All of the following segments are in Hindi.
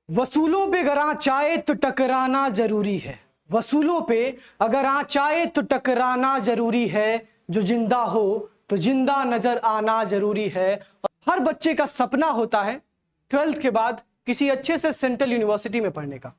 वसूलों पे अगर आँच आए तो टकराना जरूरी है। वसूलों पे अगर आँच आए तो टकराना जरूरी है। जो जिंदा हो तो जिंदा नजर आना जरूरी है। हर बच्चे का सपना होता है 12th के बाद किसी अच्छे से सेंट्रल यूनिवर्सिटी में पढ़ने का।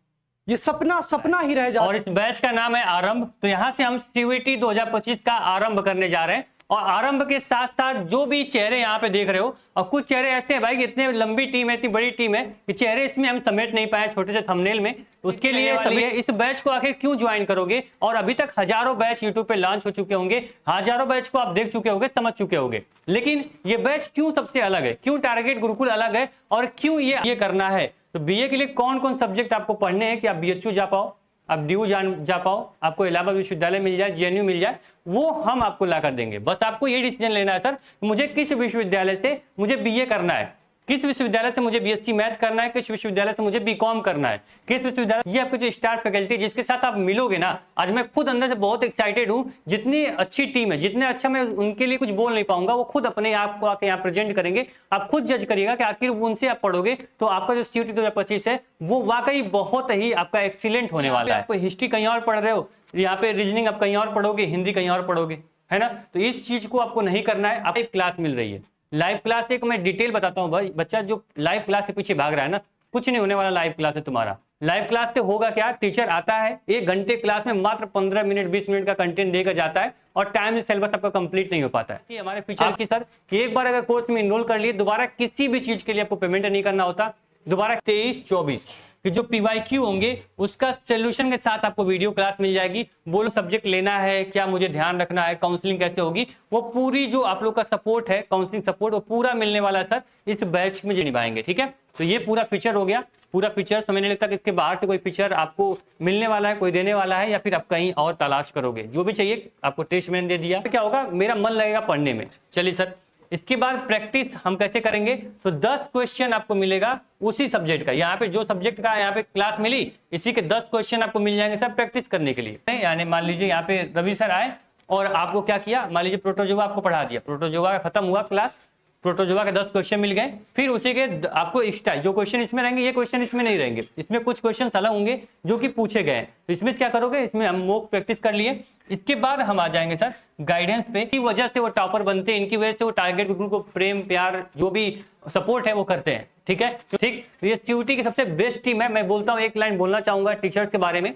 ये सपना सपना ही रह जाता और इस बैच का नाम है आरंभ। तो यहां से हम सीयूईटी 2025 का आरंभ करने जा रहे हैं। और आरंभ के साथ साथ जो भी चेहरे यहाँ पे देख रहे हो, और कुछ चेहरे ऐसे हैं भाई कि इतने लंबी टीम है, इतनी बड़ी टीम है कि चेहरे इसमें हम समेट नहीं पाए छोटे से थंबनेल में। उसके लिए सभी इस बैच को आखिर क्यों ज्वाइन करोगे। और अभी तक हजारों बैच यूट्यूब पे लॉन्च हो चुके होंगे, हजारों बैच को आप देख चुके होंगे, समझ चुके होंगे, लेकिन ये बैच क्यों सबसे अलग है, क्यों टारगेट गुरुकुल अलग है, और क्यों ये करना है। तो बीए के लिए कौन कौन सब्जेक्ट आपको पढ़ने हैं कि आप बीएचयू जा पाओ, आप ड्यू जा पाओ, आपको इलाहाबाद विश्वविद्यालय मिल जाए, जेएनयू मिल जाए, वो हम आपको ला कर देंगे। बस आपको ये डिसीजन लेना है सर, मुझे किस विश्वविद्यालय से मुझे बीए करना है, किस विश्वविद्यालय से मुझे बीएससी मैथ करना है, किस विश्वविद्यालय से मुझे बीकॉम करना है, किस विश्वविद्यालय। ये आपके जो स्टार फैकल्टी जिसके साथ आप मिलोगे ना, आज मैं खुद अंदर से बहुत एक्साइटेड हूं। जितनी अच्छी टीम है, जितने अच्छा मैं उनके लिए कुछ बोल नहीं पाऊंगा, वो खुद अपने आप को आके यहाँ प्रेजेंट करेंगे। आप खुद जज करिएगा कि आखिर उनसे आप पढ़ोगे तो आपका जो सीयूईटी 2025 है वो वाकई बहुत ही आपका एक्सीलेंट होने वाला है। आपको हिस्ट्री कहीं और पढ़ रहे हो, यहाँ पे रीजनिंग आप कहीं और पढ़ोगे, हिंदी कहीं और पढ़ोगे, है ना। तो इस चीज को आपको नहीं करना है। आपको क्लास मिल रही है लाइव क्लास। एक मैं डिटेल बताता हूं भाई, बच्चा जो लाइव क्लास के पीछे भाग रहा है ना, कुछ नहीं होने वाला लाइव क्लास है तुम्हारा। लाइव क्लास से होगा क्या, टीचर आता है 1 घंटे क्लास में मात्र 15 मिनट 20 मिनट का कंटेंट देकर जाता है, और टाइम से सिलेबस आपका कंप्लीट नहीं हो पाता है। कि हमारे फीचर की सर कि एक बार अगर कोर्स में इनरोल कर लिए, दोबारा किसी भी चीज के लिए आपको पेमेंट नहीं करना होता। दोबारा 23-24 कि जो पीवाईक्यू होंगे उसका सोल्यूशन के साथ आपको वीडियो क्लास मिल जाएगी। बोलो सब्जेक्ट लेना है क्या, मुझे ध्यान रखना है, काउंसलिंग कैसे होगी, वो पूरी जो आप लोग का सपोर्ट है, काउंसलिंग सपोर्ट, वो पूरा मिलने वाला है सर इस बैच में जो निभाएंगे। ठीक है, तो ये पूरा फीचर हो गया। पूरा फीचर समझ नहीं लगता कि इसके बाहर से कोई फीचर आपको मिलने वाला है, कोई देने वाला है, या फिर आप कहीं और तलाश करोगे। जो भी चाहिए आपको टेस्ट मैंने दे दिया। क्या होगा, मेरा मन लगेगा पढ़ने में। चलिए सर, इसके बाद प्रैक्टिस हम कैसे करेंगे, तो 10 क्वेश्चन आपको मिलेगा उसी सब्जेक्ट का। यहाँ पे जो सब्जेक्ट का यहाँ पे क्लास मिली, इसी के 10 क्वेश्चन आपको मिल जाएंगे सर प्रैक्टिस करने के लिए। यानी मान लीजिए यहाँ पे रवि सर आए और आपको क्या किया, मान लीजिए प्रोटोजोआ आपको पढ़ा दिया, प्रोटोजोआ खत्म हुआ क्लास, प्रोटोजोआ के 10 क्वेश्चन मिल गए। फिर उसी के आपको एक्स्ट्रा जो क्वेश्चन इसमें रहेंगे, ये क्वेश्चन इसमें नहीं रहेंगे, इसमें कुछ क्वेश्चन अलग होंगे जो कि पूछे गए। तो इसमें क्या करोगे, इसमें हम मॉक प्रैक्टिस कर लिए। इसके बाद हम आ जाएंगे सर गाइडेंस पे। की वजह से वो टॉपर बनते हैं, इनकी वजह से वो टारगेट ग्रुप को प्रेम प्यार जो भी सपोर्ट है वो करते हैं। ठीक है, ठीक, ये सीयूईटी की सबसे बेस्ट टीम है। मैं बोलता हूँ, एक लाइन बोलना चाहूंगा टीचर्स के बारे में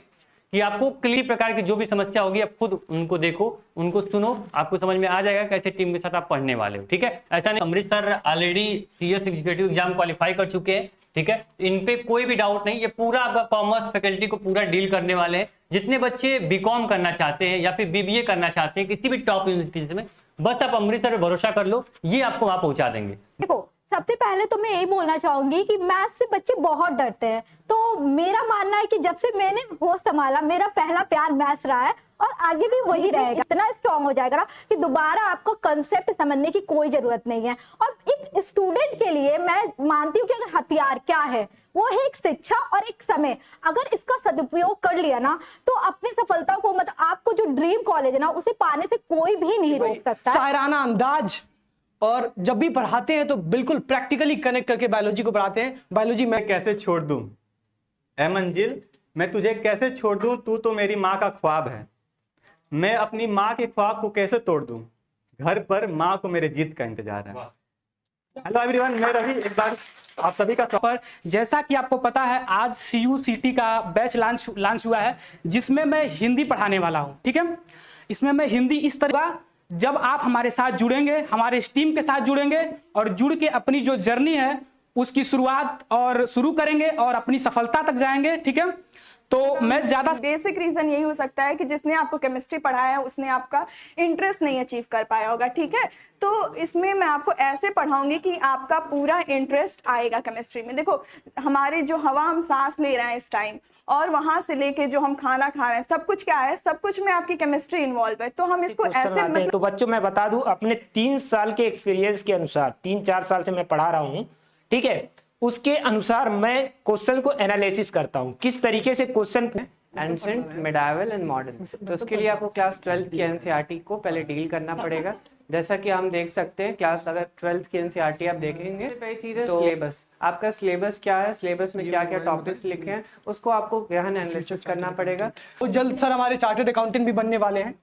कि आपको क्लियर प्रकार की जो भी समस्या होगी आप खुद उनको देखो, उनको सुनो, आपको समझ में आ जाएगा कैसे टीम के साथ आप पढ़ने वाले हो। ठीक है, ऐसा नहीं। Amrit sir already CS executive exam qualify कर चुके हैं। ठीक है, इन पे कोई भी डाउट नहीं, ये पूरा आपका कॉमर्स फैकल्टी को पूरा डील करने वाले हैं। जितने बच्चे बीकॉम करना चाहते हैं या फिर बीबीए करना चाहते हैं किसी भी टॉप यूनिवर्सिटी में, बस आप अमृत सर पे भरोसा कर लो, ये आपको वहां पहुंचा देंगे। देखो, सबसे पहले तो मैं यही बोलना चाहूंगी कि मैथ से बच्चे बहुत डरते हैं। तो मेरा मानना है कि जब से मैंने होश संभाला, मेरा पहला प्यार मैथ रहा है और आगे भी वही रहेगा। इतना स्ट्रांग हो जाएगा ना कि दोबारा आपको कंसेप्ट समझने की कोई जरूरत नहीं है। और एक स्टूडेंट के लिए मैं मानती हूँ कि अगर हथियार क्या है, वो है एक शिक्षा और एक समय। अगर इसका सदुपयोग कर लिया ना, तो अपनी सफलता को, मतलब आपको जो ड्रीम कॉलेज है ना, उसे पाने से कोई भी नहीं रोक सकता। शायराना अंदाज, और जब भी पढ़ाते हैं तो बिल्कुल प्रैक्टिकली कनेक्ट करके बायोलॉजी को पढ़ाते हैं। बायोलॉजी में कैसे छोड़ दूं, ए मंजिल मैं तुझे कैसे छोड़ दूं, तू तो मेरी माँ का ख्वाब है। मैं अपनी माँ के ख्वाब को कैसे तोड़ दूं, घर पर माँ को मेरे जीत का इंतजार है। हेलो एवरीवन, मैं रवि, एक बार आप सभी का पर जैसा कि आपको पता है, आज सीयूसीटी का बैच लॉन्च हुआ है, जिसमें मैं हिंदी पढ़ाने वाला हूं। ठीक है, इसमें मैं हिंदी इस तरह, जब आप हमारे साथ जुड़ेंगे, हमारे इस टीम के साथ जुड़ेंगे और जुड़ के अपनी जो जर्नी है उसकी शुरुआत और शुरू करेंगे और अपनी सफलता तक जाएंगे। ठीक है, तो मैं ज्यादा बेसिक रीजन यही हो सकता है कि जिसने आपको केमिस्ट्री पढ़ाया है उसने आपका इंटरेस्ट नहीं अचीव कर पाया होगा। ठीक है, तो इसमें मैं आपको ऐसे पढ़ाऊंगी कि आपका पूरा इंटरेस्ट आएगा केमिस्ट्री में। देखो, हमारी जो हवा हम सांस ले रहे हैं इस टाइम, और वहां से लेके जो हम खाना खा रहे हैं, सब कुछ क्या है, सब कुछ में आपकी केमिस्ट्री इन्वॉल्व है। तो हम इसको ऐसे तो बच्चों मैं बता दूं, अपने 3 साल के एक्सपीरियंस के अनुसार, 3-4 साल से मैं पढ़ा रहा हूं, ठीक है, उसके अनुसार मैं क्वेश्चन को एनालिसिस करता हूं, किस तरीके से question ancient, medieval and modern. तो उसके लिए आपको क्लास 12 की एनसीईआरटी को पहले डील करना पड़ेगा। जैसा कि हम देख सकते हैं क्लास अगर 12th की एनसीईआरटी आप देखेंगे पहली चीज है सिलेबस। आपका सिलेबस क्या है, सिलेबस में क्या क्या टॉपिक्स लिखे हैं उसको आपको गहन एनालिसिस करना पड़ेगा। तो जल्द सर हमारे चार्टर्ड अकाउंटेंट भी बनने वाले हैं।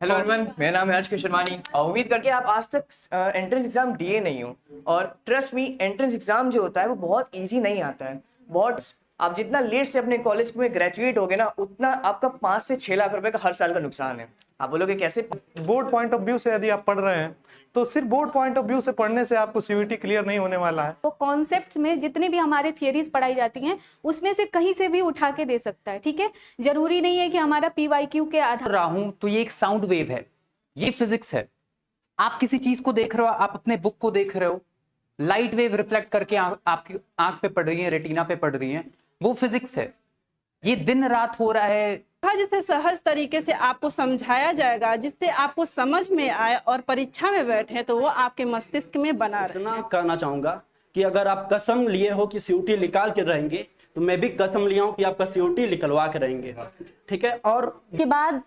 हेलो एवरीवन, मेरा नाम है हर्ष किशोरवानी और उम्मीद करके आप आज तक एंट्रेंस एग्जाम दिए नहीं हो। और ट्रस्ट मी, एंट्रेंस एग्जाम जो होता है वो बहुत इजी नहीं आता है। बहुत आप जितना लेट से अपने कॉलेज में ग्रेजुएट होगे ना, उतना आपका 5 से 6 लाख रुपए का हर साल का नुकसान है। आप बोलोगे कैसे? बोर्ड पॉइंट ऑफ व्यू से यदि आप पढ़ रहे हैं तो सिर्फ बोर्ड पॉइंट ऑफ व्यू से पढ़ने से आपको सीयूईटी क्लियर नहीं होने वाला है। तो कॉन्सेप्ट्स में जितनी भी हमारे थियरीज पढ़ाई जाती हैं उसमें से कहीं से भी उठा के दे सकता है, ठीक है। जरूरी नहीं है कि हमारा पीवाईक्यू के आधार रहा हूं तो ये एक साउंड वेव है, ये फिजिक्स है। आप किसी चीज को देख रहे हो, आप अपने बुक को देख रहे हो, लाइट वेव रिफ्लेक्ट करके आपकी आंख पे पड़ रही है, रेटिना पे पड़ रही है, वो फिजिक्स है। ये दिन रात हो रहा है। जिससे सहज तरीके से आपको समझाया जाएगा, जिससे आपको समझ में आए और परीक्षा में बैठे तो वो आपके मस्तिष्क में बना रहे। इतना कहना चाहूंगा कि अगर आप कसम लिए हो कि सीयूटी निकाल के रहेंगे तो मैं भी कसम लिया हूँ कि आपका सीयूटी निकलवा के रहेंगे, ठीक है। और के बाद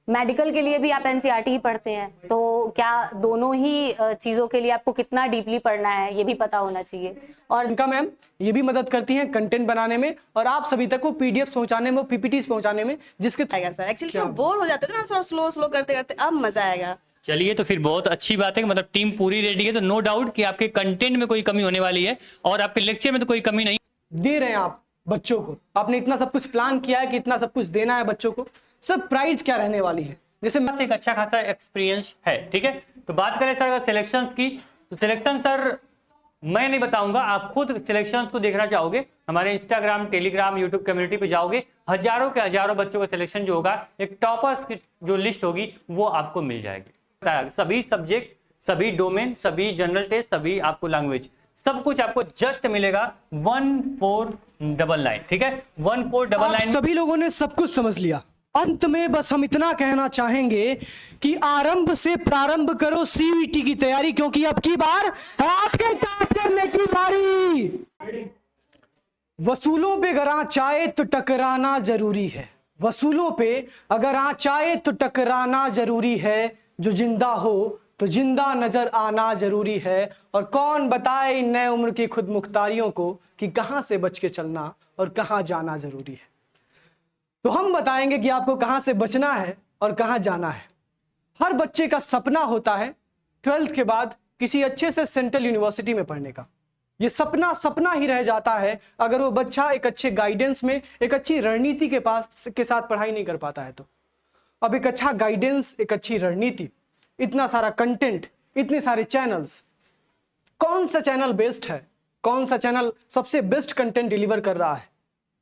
मेडिकल के लिए भी आप एनसीईआरटी ही पढ़ते हैं, तो क्या दोनों ही चीजों के लिए आपको कितना डीपली पढ़ना है ये भी पता होना चाहिए। और इनका मैम ये भी मदद करती हैं कंटेंट बनाने में और आप सभी तक को पीडीएफ पहुंचाने में, पीपीटीज पहुंचाने में, जिसके सर एक्चुअली थोड़ा बोर हो जाते थे ना, स्लो स्लो करते करते, अब मजा आएगा। चलिए, तो फिर बहुत अच्छी बात है कि मतलब टीम पूरी रेडी है, तो नो डाउट कि आपके कंटेंट में कोई कमी होने वाली है और आपके लेक्चर में तो कोई कमी नहीं दे रहे हैं आप बच्चों को। आपने इतना सब कुछ प्लान किया है कि इतना सब कुछ देना है बच्चों को। सब प्राइज क्या रहने वाली है, जैसे एक अच्छा खासा एक्सपीरियंस है, ठीक है। तो बात करें सर सिलेक्शन की, तो सिलेक्शन सर मैं नहीं बताऊंगा, आप खुद सिलेक्शन को देखना चाहोगे, हमारे इंस्टाग्राम, टेलीग्राम, यूट्यूब कम्युनिटी पे जाओगे, हजारों के हजारों बच्चों का सिलेक्शन जो होगा, एक टॉपर्स की जो लिस्ट होगी वो आपको मिल जाएगी। सभी सब्जेक्ट, सभी डोमेन, सभी जनरल टेस्ट, सभी आपको लैंग्वेज, सब कुछ आपको जस्ट मिलेगा 1499, ठीक है। 1499। सभी लोगों ने सब कुछ समझ लिया। अंत में बस हम इतना कहना चाहेंगे कि आरंभ से प्रारंभ करो सीयूईटी की तैयारी, क्योंकि अब की बार आपके टॉप करने की बारी। वसूलों पे अगर आंच आए तो टकराना जरूरी है, वसूलों पे अगर आंच आए तो टकराना जरूरी है, जो जिंदा हो तो जिंदा नजर आना जरूरी है। और कौन बताए इन नए उम्र की खुद मुख्तारियों को कि कहां से बच के चलना और कहां जाना जरूरी है। तो हम बताएंगे कि आपको कहां से बचना है और कहां जाना है। हर बच्चे का सपना होता है 12th के बाद किसी अच्छे से सेंट्रल यूनिवर्सिटी में पढ़ने का। ये सपना सपना ही रह जाता है अगर वो बच्चा एक अच्छे गाइडेंस में, एक अच्छी रणनीति के साथ पढ़ाई नहीं कर पाता है। तो अब एक अच्छा गाइडेंस, एक अच्छी रणनीति, इतना सारा कंटेंट, इतने सारे चैनल्स, कौन सा चैनल बेस्ट है, कौन सा चैनल सबसे बेस्ट कंटेंट डिलीवर कर रहा है,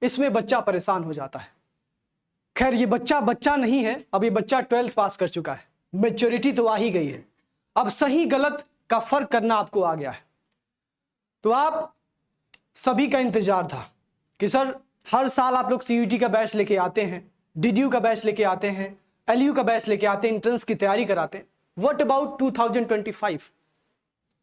इसमें बच्चा परेशान हो जाता है। खैर ये बच्चा नहीं है, अब ये बच्चा 12th पास कर चुका है, मैच्योरिटी तो आ ही गई है, अब सही गलत का फर्क करना आपको आ गया है। तो आप सभी का इंतजार था कि सर हर साल आप लोग सीयूईटी का बैच लेके आते हैं, डीडीयू का बैच लेके आते हैं, एलयू का बैच लेके आते हैं, एंट्रेंस की तैयारी कराते हैं। व्हाट अबाउट 2025,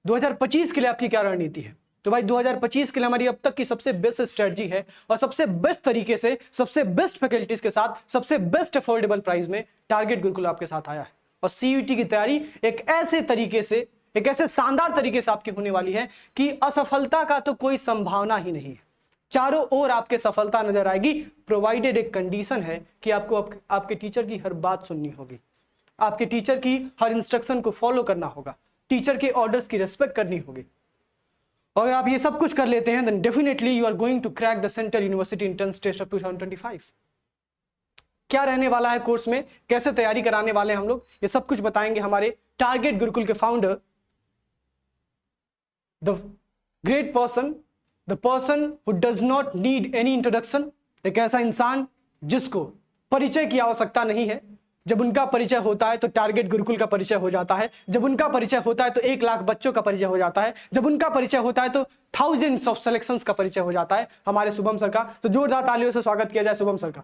2025 के लिए आपकी क्या रणनीति है? तो भाई 2025 के लिए हमारी अब तक की सबसे बेस्ट स्ट्रेटजी है और सबसे बेस्ट तरीके से, सबसे बेस्ट फैकल्टीज के साथ, सबसे बेस्ट अफोर्डेबल प्राइस में टारगेट गुरुकुल आपके साथ आया है। और सीयूईटी की तैयारी एक ऐसे तरीके से, एक ऐसे शानदार तरीके से आपकी होने वाली है कि असफलता का तो कोई संभावना ही नहीं है। चारों ओर आपके सफलता नजर आएगी, प्रोवाइडेड एक कंडीशन है कि आपको आपके टीचर की हर बात सुननी होगी, आपके टीचर की हर इंस्ट्रक्शन को फॉलो करना होगा, टीचर के ऑर्डर्स की रिस्पेक्ट करनी होगी। और अगर आप ये सब कुछ कर लेते हैं then definitely you are going to crack the central university entrance test of 2025। क्या रहने वाला है कोर्स में, कैसे तैयारी कराने वाले हैं हम लोग, ये सब कुछ बताएंगे हमारे टारगेट गुरुकुल के founder, the great person, the person who does not need any introduction, एक ऐसा इंसान जिसको परिचय की आवश्यकता नहीं है। जब उनका परिचय होता है तो टारगेट गुरुकुल का परिचय हो जाता है, जब उनका परिचय होता है तो 1 लाख बच्चों का परिचय हो जाता है, जब उनका परिचय होता है तो थाउजेंड्स ऑफ सिलेक्शंस का परिचय हो जाता है हमारे शुभम सर का। तो जोरदार तालियों से स्वागत किया जाए शुभम सर का।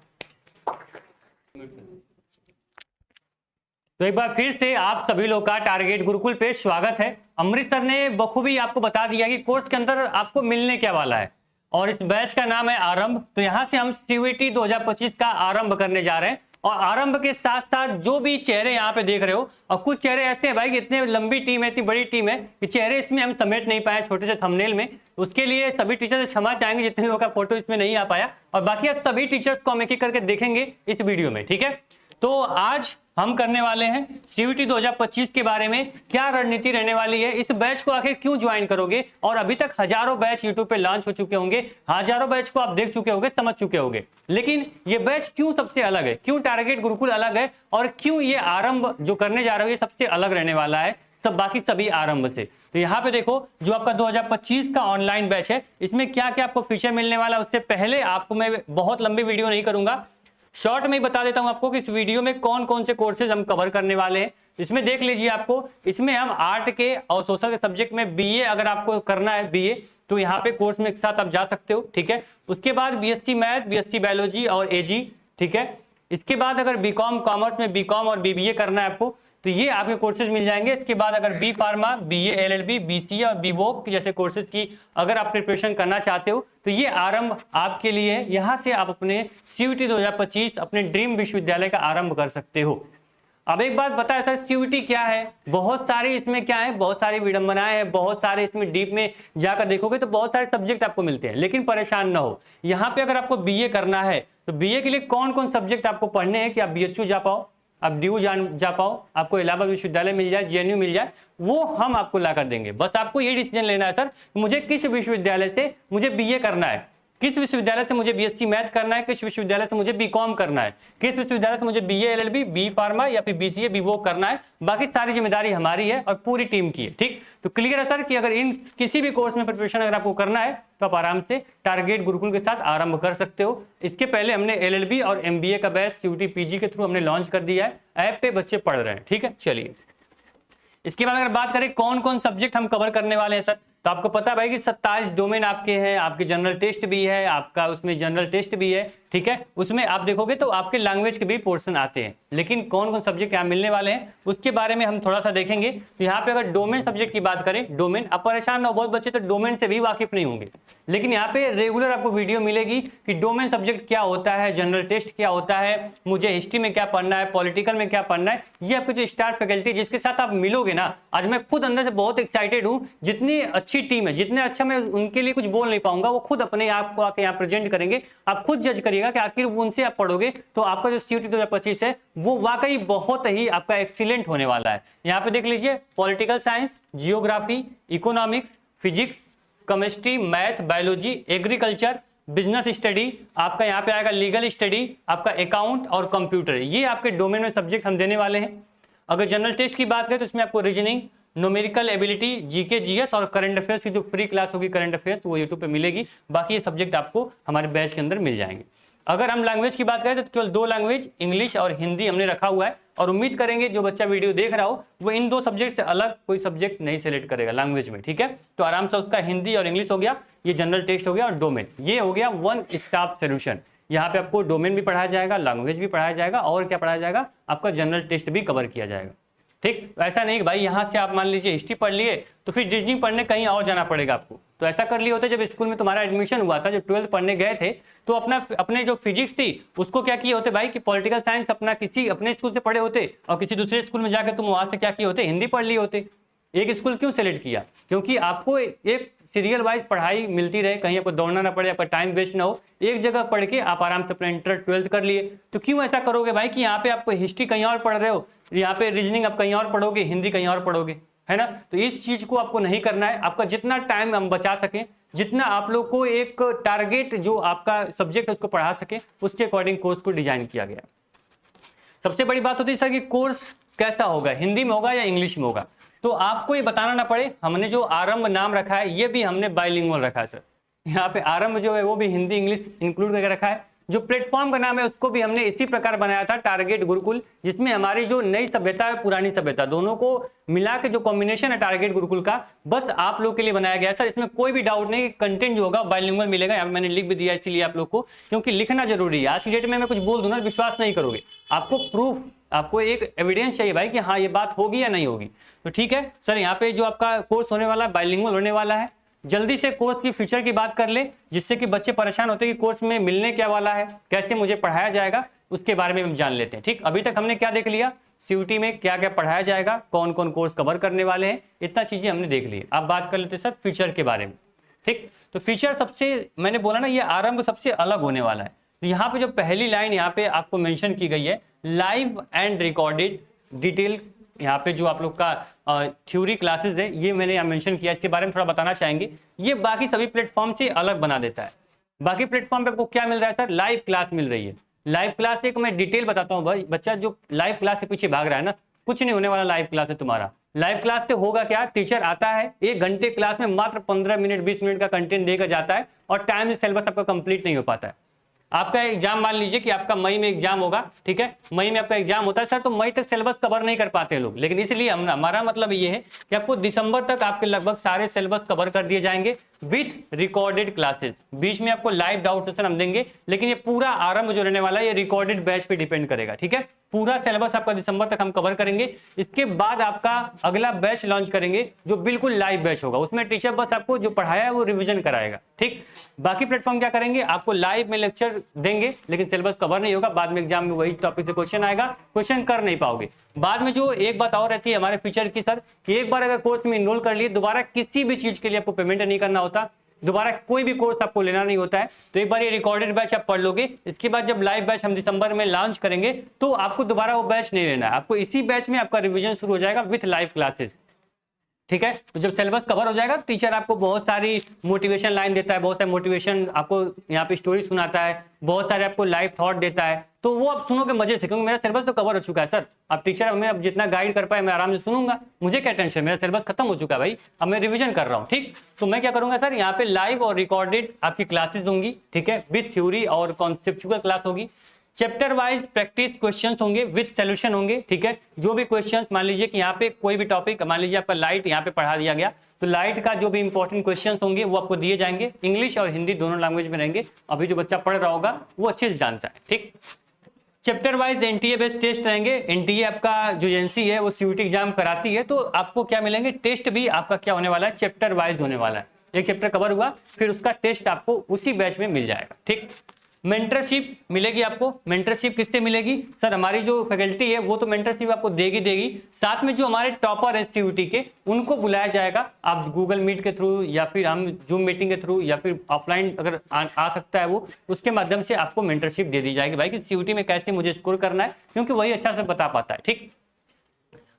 तो एक बार फिर से आप सभी लोग का टारगेट गुरुकुल पे स्वागत है। अमृत सर ने बखूबी आपको बता दिया कि कोर्स के अंदर आपको मिलने क्या वाला है और इस बैच का नाम है आरंभ। तो यहाँ से हम सीयूईटी 2025 का आरंभ करने जा रहे हैं और आरंभ के साथ साथ जो भी चेहरे यहाँ पे देख रहे हो, और कुछ चेहरे ऐसे हैं भाई कि इतने लंबी टीम है, इतनी बड़ी टीम है कि चेहरे इसमें हम समेट नहीं पाए छोटे से थंबनेल में। उसके लिए सभी टीचर से क्षमा चाहेंगे जितने लोगों का फोटो इसमें नहीं आ पाया, और बाकी सभी टीचर्स को हम एक एक करके देखेंगे इस वीडियो में, ठीक है। तो आज हम करने वाले हैं सीयूटी 2025 के बारे में, क्या रणनीति रहने वाली है, इस बैच को आखिर क्यों ज्वाइन करोगे। और अभी तक हजारों बैच यूट्यूब पे लॉन्च हो चुके होंगे, हजारों बैच को आप देख चुके होंगे, समझ चुके होंगे, लेकिन ये बैच क्यों सबसे अलग है, क्यों टारगेट गुरुकुल अलग है, और क्यों ये आरंभ जो करने जा रहे हो ये सबसे अलग रहने वाला है सब बाकी सभी आरंभ से। तो यहाँ पे देखो जो आपका 2025 का ऑनलाइन बैच है, इसमें क्या क्या आपको फीचर मिलने वाला है। उससे पहले आपको मैं बहुत लंबी वीडियो नहीं करूंगा, शॉर्ट में ही बता देता हूं आपको कि इस वीडियो में कौन कौन से कोर्सेज हम कवर करने वाले हैं। इसमें देख लीजिए आपको, इसमें हम आर्ट के और सोशल के सब्जेक्ट में बीए अगर आपको करना है बीए तो यहाँ पे कोर्स में एक साथ आप जा सकते हो, ठीक है। उसके बाद बीएससी मैथ, बीएससी बायोलॉजी और एजी, ठीक है। इसके बाद अगर बीकॉम कॉमर्स में बीकॉम और बीबीए करना है आपको तो ये आपके कोर्सेज मिल जाएंगे। इसके बाद अगर B pharma, BA LLB, BCA और बीवोक जैसे कोर्सेज की अगर आप प्रिपरेशन करना चाहते हो तो ये आरंभ आपके लिए है। यहाँ से आप अपने सीयूटी 2025 अपने ड्रीम विश्वविद्यालय का आरंभ कर सकते हो। अब एक बात बताया सर, सीयूटी क्या है, बहुत सारी इसमें क्या है, बहुत सारी विडंबनाएं हैं, बहुत सारे इसमें डीप में जाकर देखोगे तो बहुत सारे सब्जेक्ट आपको मिलते हैं, लेकिन परेशान ना हो। यहाँ पे अगर आपको बीए करना है तो बीए के लिए कौन कौन सब्जेक्ट आपको पढ़ने हैं कि आप बीएचयू जा पाओ, आप ड्यू जा पाओ, आपको इलाहाबाद विश्वविद्यालय मिल जाए, जेएनयू मिल जाए, वो हम आपको ला कर देंगे। बस आपको ये डिसीजन लेना है सर, मुझे किस विश्वविद्यालय से मुझे बीए करना है, किस विश्वविद्यालय से मुझे बीएससी मैथ करना है, किस विश्वविद्यालय से मुझे बीकॉम करना है, किस विश्वविद्यालय से मुझे बीए एलएलबी, बी फार्मा या फिर बीसीए बीवोक करना है। बाकी सारी जिम्मेदारी हमारी है और पूरी टीम की है, ठीक। तो क्लियर है सर कि अगर इन किसी भी कोर्स में प्रिपरेशन अगर आपको करना है तो आप आराम से टारगेट गुरुकुल के साथ आरंभ कर सकते हो। इसके पहले हमने एलएलबी और एमबीए का बैच सीयूटी पीजी के थ्रू हमने लॉन्च कर दिया है, ऐप पे बच्चे पढ़ रहे हैं, ठीक है। चलिए इसके बाद अगर बात करें कौन कौन सब्जेक्ट हम कवर करने वाले हैं सर, तो आपको पता है भाई कि 27 डोमेन आपके हैं, आपके जनरल टेस्ट भी है, आपका उसमें जनरल टेस्ट भी है, ठीक है। उसमें आप देखोगे तो आपके लैंग्वेज के भी पोर्शन आते हैं, लेकिन कौन कौन सब्जेक्ट यहाँ मिलने वाले हैं उसके बारे में हम थोड़ा सा देखेंगे। तो यहाँ पे अगर डोमेन सब्जेक्ट की बात करें, डोमेन अब परेशान ना हो, बहुत बच्चे तो डोमेन से भी वाकिफ नहीं होंगे, लेकिन यहाँ पे रेगुलर आपको वीडियो मिलेगी कि डोमेन सब्जेक्ट क्या होता है, जनरल टेस्ट क्या होता है, मुझे हिस्ट्री में क्या पढ़ना है, पॉलिटिकल में क्या पढ़ना है। ये आपकी जो स्टार फैकल्टी जिसके साथ आप मिलोगे ना, आज मैं खुद अंदर से बहुत एक्साइटेड हूँ, जितनी अच्छी टीम है, जितने अच्छा मैं उनके लिए कुछ बोल नहीं पाऊंगा, वो खुद अपने आप को आके यहाँ प्रेजेंट करेंगे। आप खुद जज करिएगा कि आखिर उनसे आप पढ़ोगे तो आपका जो सीयूटी 2025 है वो वाकई बहुत ही आपका एक्सीलेंट होने वाला है। यहाँ पे देख लीजिए political science, geography, economics, physics, chemistry, math, biology, agriculture, business study, आपका यहाँ पे आएगा लीगल स्टडी, आपका अकाउंट और कंप्यूटर, ये आपके डोमेन में सब्जेक्ट हम देने वाले हैं। अगर जनरल टेस्ट की बात करें तो इसमें आपको reasoning, numerical ability, GK, GS और करंट अफेयर्स की जो फ्री क्लास होगी करंट अफेयर्स वो यूट्यूब पे मिलेगी। बाकी ये सब्जेक्ट आपको हमारे बैच के अंदर मिल जाएंगे। अगर हम लैंग्वेज की बात करें तो केवल 2 लैंग्वेज इंग्लिश और हिंदी हमने रखा हुआ है, और उम्मीद करेंगे जो बच्चा वीडियो देख रहा हो वो इन 2 सब्जेक्ट से अलग कोई सब्जेक्ट नहीं सिलेक्ट करेगा लैंग्वेज में, ठीक है। तो आराम से उसका हिंदी और इंग्लिश हो गया, ये जनरल टेस्ट हो गया और डोमेन, ये हो गया वन स्टॉप सोल्यूशन। यहाँ पे आपको डोमेन भी पढ़ाया जाएगा, लैंग्वेज भी पढ़ाया जाएगा और क्या पढ़ाया जाएगा, आपका जनरल टेस्ट भी कवर किया जाएगा, ठीक। ऐसा नहीं कि भाई यहाँ से आप मान लीजिए हिस्ट्री पढ़ लिए तो फिर रीजनिंग पढ़ने कहीं और जाना पड़ेगा आपको। तो ऐसा कर लिए होते जब स्कूल में तुम्हारा एडमिशन हुआ था, जब 12th पढ़ने गए थे तो अपने जो फिजिक्स थी उसको क्या किए होते भाई कि पॉलिटिकल साइंस अपना किसी अपने स्कूल से पढ़े होते और किसी दूसरे स्कूल में जाकर तुम वहां से क्या किए होते, हिंदी पढ़ लिए होते। एक स्कूल क्यों सेलेक्ट किया, क्योंकि आपको एक सीरियल वाइज पढ़ाई मिलती रहे, कहीं आपको दौड़ना ना पड़े, आपका टाइम वेस्ट ना हो, एक जगह पढ़ के आप आराम से अपना इंटर 12th कर लिए। तो क्यों ऐसा करोगे भाई कि यहाँ पे आपको हिस्ट्री कहीं और पढ़ रहे हो, यहाँ पे रीजनिंग आप कहीं और पढ़ोगे, हिंदी कहीं और पढ़ोगे, है ना। तो इस चीज को आपको नहीं करना है। आपका जितना टाइम हम बचा सकें, जितना आप लोग को एक टारगेट जो आपका सब्जेक्ट है उसको पढ़ा सके, उसके अकॉर्डिंग कोर्स को डिजाइन किया गया। सबसे बड़ी बात होती है सर कि कोर्स कैसा होगा, हिंदी में होगा या इंग्लिश में होगा। तो आपको ये बताना ना पड़े, हमने जो आरंभ नाम रखा है ये भी हमने बाइलिंगुअल रखा है सर। यहाँ पे आरंभ जो है वो भी हिंदी इंग्लिश इंक्लूड करके रखा है। जो प्लेटफॉर्म का नाम है उसको भी हमने इसी प्रकार बनाया था, टारगेट गुरुकुल, जिसमें हमारी जो नई सभ्यता है पुरानी सभ्यता दोनों को मिला के जो कॉम्बिनेशन है टारगेट गुरुकुल का, बस आप लोग के लिए बनाया गया है सर। इसमें कोई भी डाउट नहीं, कंटेंट जो होगा बाइलिंगुअल मिलेगा। यहाँ मैंने लिख भी दिया इसीलिए आप लोग को, क्योंकि लिखना जरूरी है। आज की डेट में मैं कुछ बोल दूं ना विश्वास नहीं करोगे, आपको प्रूफ, आपको एक एविडेंस चाहिए भाई कि हाँ ये बात होगी या नहीं होगी। तो ठीक है सर, यहाँ पे जो आपका कोर्स होने वाला है बाइलिंगुअल होने वाला है। जल्दी से कोर्स की फीचर की बात कर ले, जिससे कि बच्चे परेशान होते हैं कि कोर्स में मिलने क्या वाला है, कैसे मुझे पढ़ाया जाएगा, उसके बारे में हम जान लेते हैं। ठीक, अभी तक हमने क्या देख लिया, सीयूटी में क्या क्या पढ़ाया जाएगा, कौन कौन कोर्स कवर करने वाले हैं, इतना चीजें हमने देख ली। अब बात कर लेते हैं सर फीचर के बारे में। ठीक, तो फीचर सबसे, मैंने बोला ना ये आरंभ सबसे अलग होने वाला है। तो यहाँ पे जो पहली लाइन यहाँ पे आपको मेंशन की गई है, लाइव एंड रिकॉर्डेड डिटेल, यहाँ पे जो आप लोग का थ्योरी क्लासेस है ये मैंने यहाँ मेंशन किया, इसके बारे में थोड़ा बताना चाहेंगे। ये बाकी सभी प्लेटफॉर्म से अलग बना देता है। बाकी प्लेटफॉर्म पे आपको क्या मिल रहा है सर, लाइव क्लास मिल रही है। लाइव क्लास एक मैं डिटेल बताता हूँ भाई, बच्चा जो लाइव क्लास के पीछे भाग रहा है ना, कुछ नहीं होने वाला लाइव क्लास है तुम्हारा। लाइव क्लास से होगा क्या, टीचर आता है 1 घंटे क्लास में मात्र 15 मिनट 20 मिनट का कंटेंट देकर जाता है और टाइम से सिलेबस आपका कंप्लीट नहीं हो पाता है। आपका एग्जाम, मान लीजिए कि आपका मई में एग्जाम होगा, ठीक है, मई में आपका एग्जाम होता है सर, तो मई तक सिलेबस कवर नहीं कर पाते लोग, लेकिन इसलिए हमारा मतलब ये है कि आपको दिसंबर तक आपके लगभग सारे सिलेबस कवर कर दिए जाएंगे विथ रिकॉर्डेड क्लासेस। बीच में आपको लाइव डाउट सेशन हम देंगे, लेकिन ये पूरा आरंभ जो रहने वाला है ये रिकॉर्डेड बैच पे डिपेंड करेगा। ठीक है, पूरा सिलेबस आपका दिसंबर तक हम कवर करेंगे। इसके बाद आपका अगला बैच लॉन्च करेंगे जो बिल्कुल लाइव बैच होगा, उसमें टीचर बस आपको जो पढ़ाया है वो रिविजन कराएगा। ठीक, बाकी प्लेटफॉर्म क्या करेंगे, आपको लाइव में लेक्चर देंगे लेकिन सिलेबस कवर नहीं होगा, बाद में एग्जाम में वही टॉपिक से क्वेश्चन आएगा, क्वेश्चन कर नहीं पाओगे। बाद में जो एक बात और रहती है हमारे फीचर की सर, कि एक बार अगर कोर्स में इनरोल कर लिए, दोबारा किसी भी चीज के लिए आपको पेमेंट नहीं करना होता, दोबारा कोई भी कोर्स आपको लेना नहीं होता है। तो एक बार ये रिकॉर्डेड बैच आप पढ़ लोगे, इसके बाद जब लाइव बैच हम दिसंबर में लॉन्च करेंगे तो आपको दोबारा वो बैच नहीं लेना है, आपको इसी बैच में आपका रिवीजन शुरू हो जाएगा विथ लाइव क्लासेस। ठीक है, तो जब सिलेबस कवर हो जाएगा टीचर आपको बहुत सारी मोटिवेशन लाइन देता है, बहुत सारे मोटिवेशन आपको यहाँ पे स्टोरी सुनाता है, बहुत सारे आपको लाइव थॉट देता है, तो वो आप सुनोगे मजे से, क्योंकि मेरा सिलेबस तो कवर हो चुका है सर। अब टीचर हमें अब जितना गाइड कर पाए मैं आराम से सुनूंगा, मुझे क्या टेंशन, मेरा सिलेबस खत्म हो चुका है भाई, अब मैं रिवीजन कर रहा हूँ। ठीक, तो मैं क्या करूंगा सर, यहाँ पे लाइव और रिकॉर्डेड आपकी क्लासेस होंगी, ठीक है, विथ थ्योरी और कॉन्सेप्चुअल क्लास होगी। चैप्टर वाइज प्रैक्टिस क्वेश्चंस होंगे विथ सॉल्यूशन होंगे। ठीक है, जो भी क्वेश्चंस, मान लीजिए कि यहाँ पे कोई भी टॉपिक, मान लीजिए आपका लाइट यहाँ पे पढ़ा दिया गया, तो लाइट का जो भी इंपॉर्टेंट क्वेश्चंस होंगे वो आपको दिए जाएंगे, इंग्लिश और हिंदी दोनों लैंग्वेज में रहेंगे। अभी जो बच्चा पढ़ रहा होगा वो अच्छे से जानता है। ठीक, chapter wise NTA based test रहेंगे। एनटीए आपका जो एजेंसी है वो सीयूटी एग्जाम कराती है, तो आपको क्या मिलेंगे, टेस्ट भी आपका क्या होने वाला है, चैप्टर वाइज होने वाला है। एक चैप्टर कवर हुआ फिर उसका टेस्ट आपको उसी बैच में मिल जाएगा। ठीक, मेंटरशिप मिलेगी आपको। मेंटरशिप किससे मिलेगी सर, हमारी जो फैकल्टी है वो तो मेंटरशिप आपको देगी, साथ में जो हमारे टॉपर है सीयूटी के उनको बुलाया जाएगा। आप गूगल मीट के थ्रू या फिर हम जूम मीटिंग के थ्रू या फिर ऑफलाइन अगर आ सकता है वो, उसके माध्यम से आपको मेंटरशिप दे दी जाएगी भाई कि सीयूटी में कैसे मुझे स्कोर करना है, क्योंकि वही अच्छा से बता पाता है। ठीक,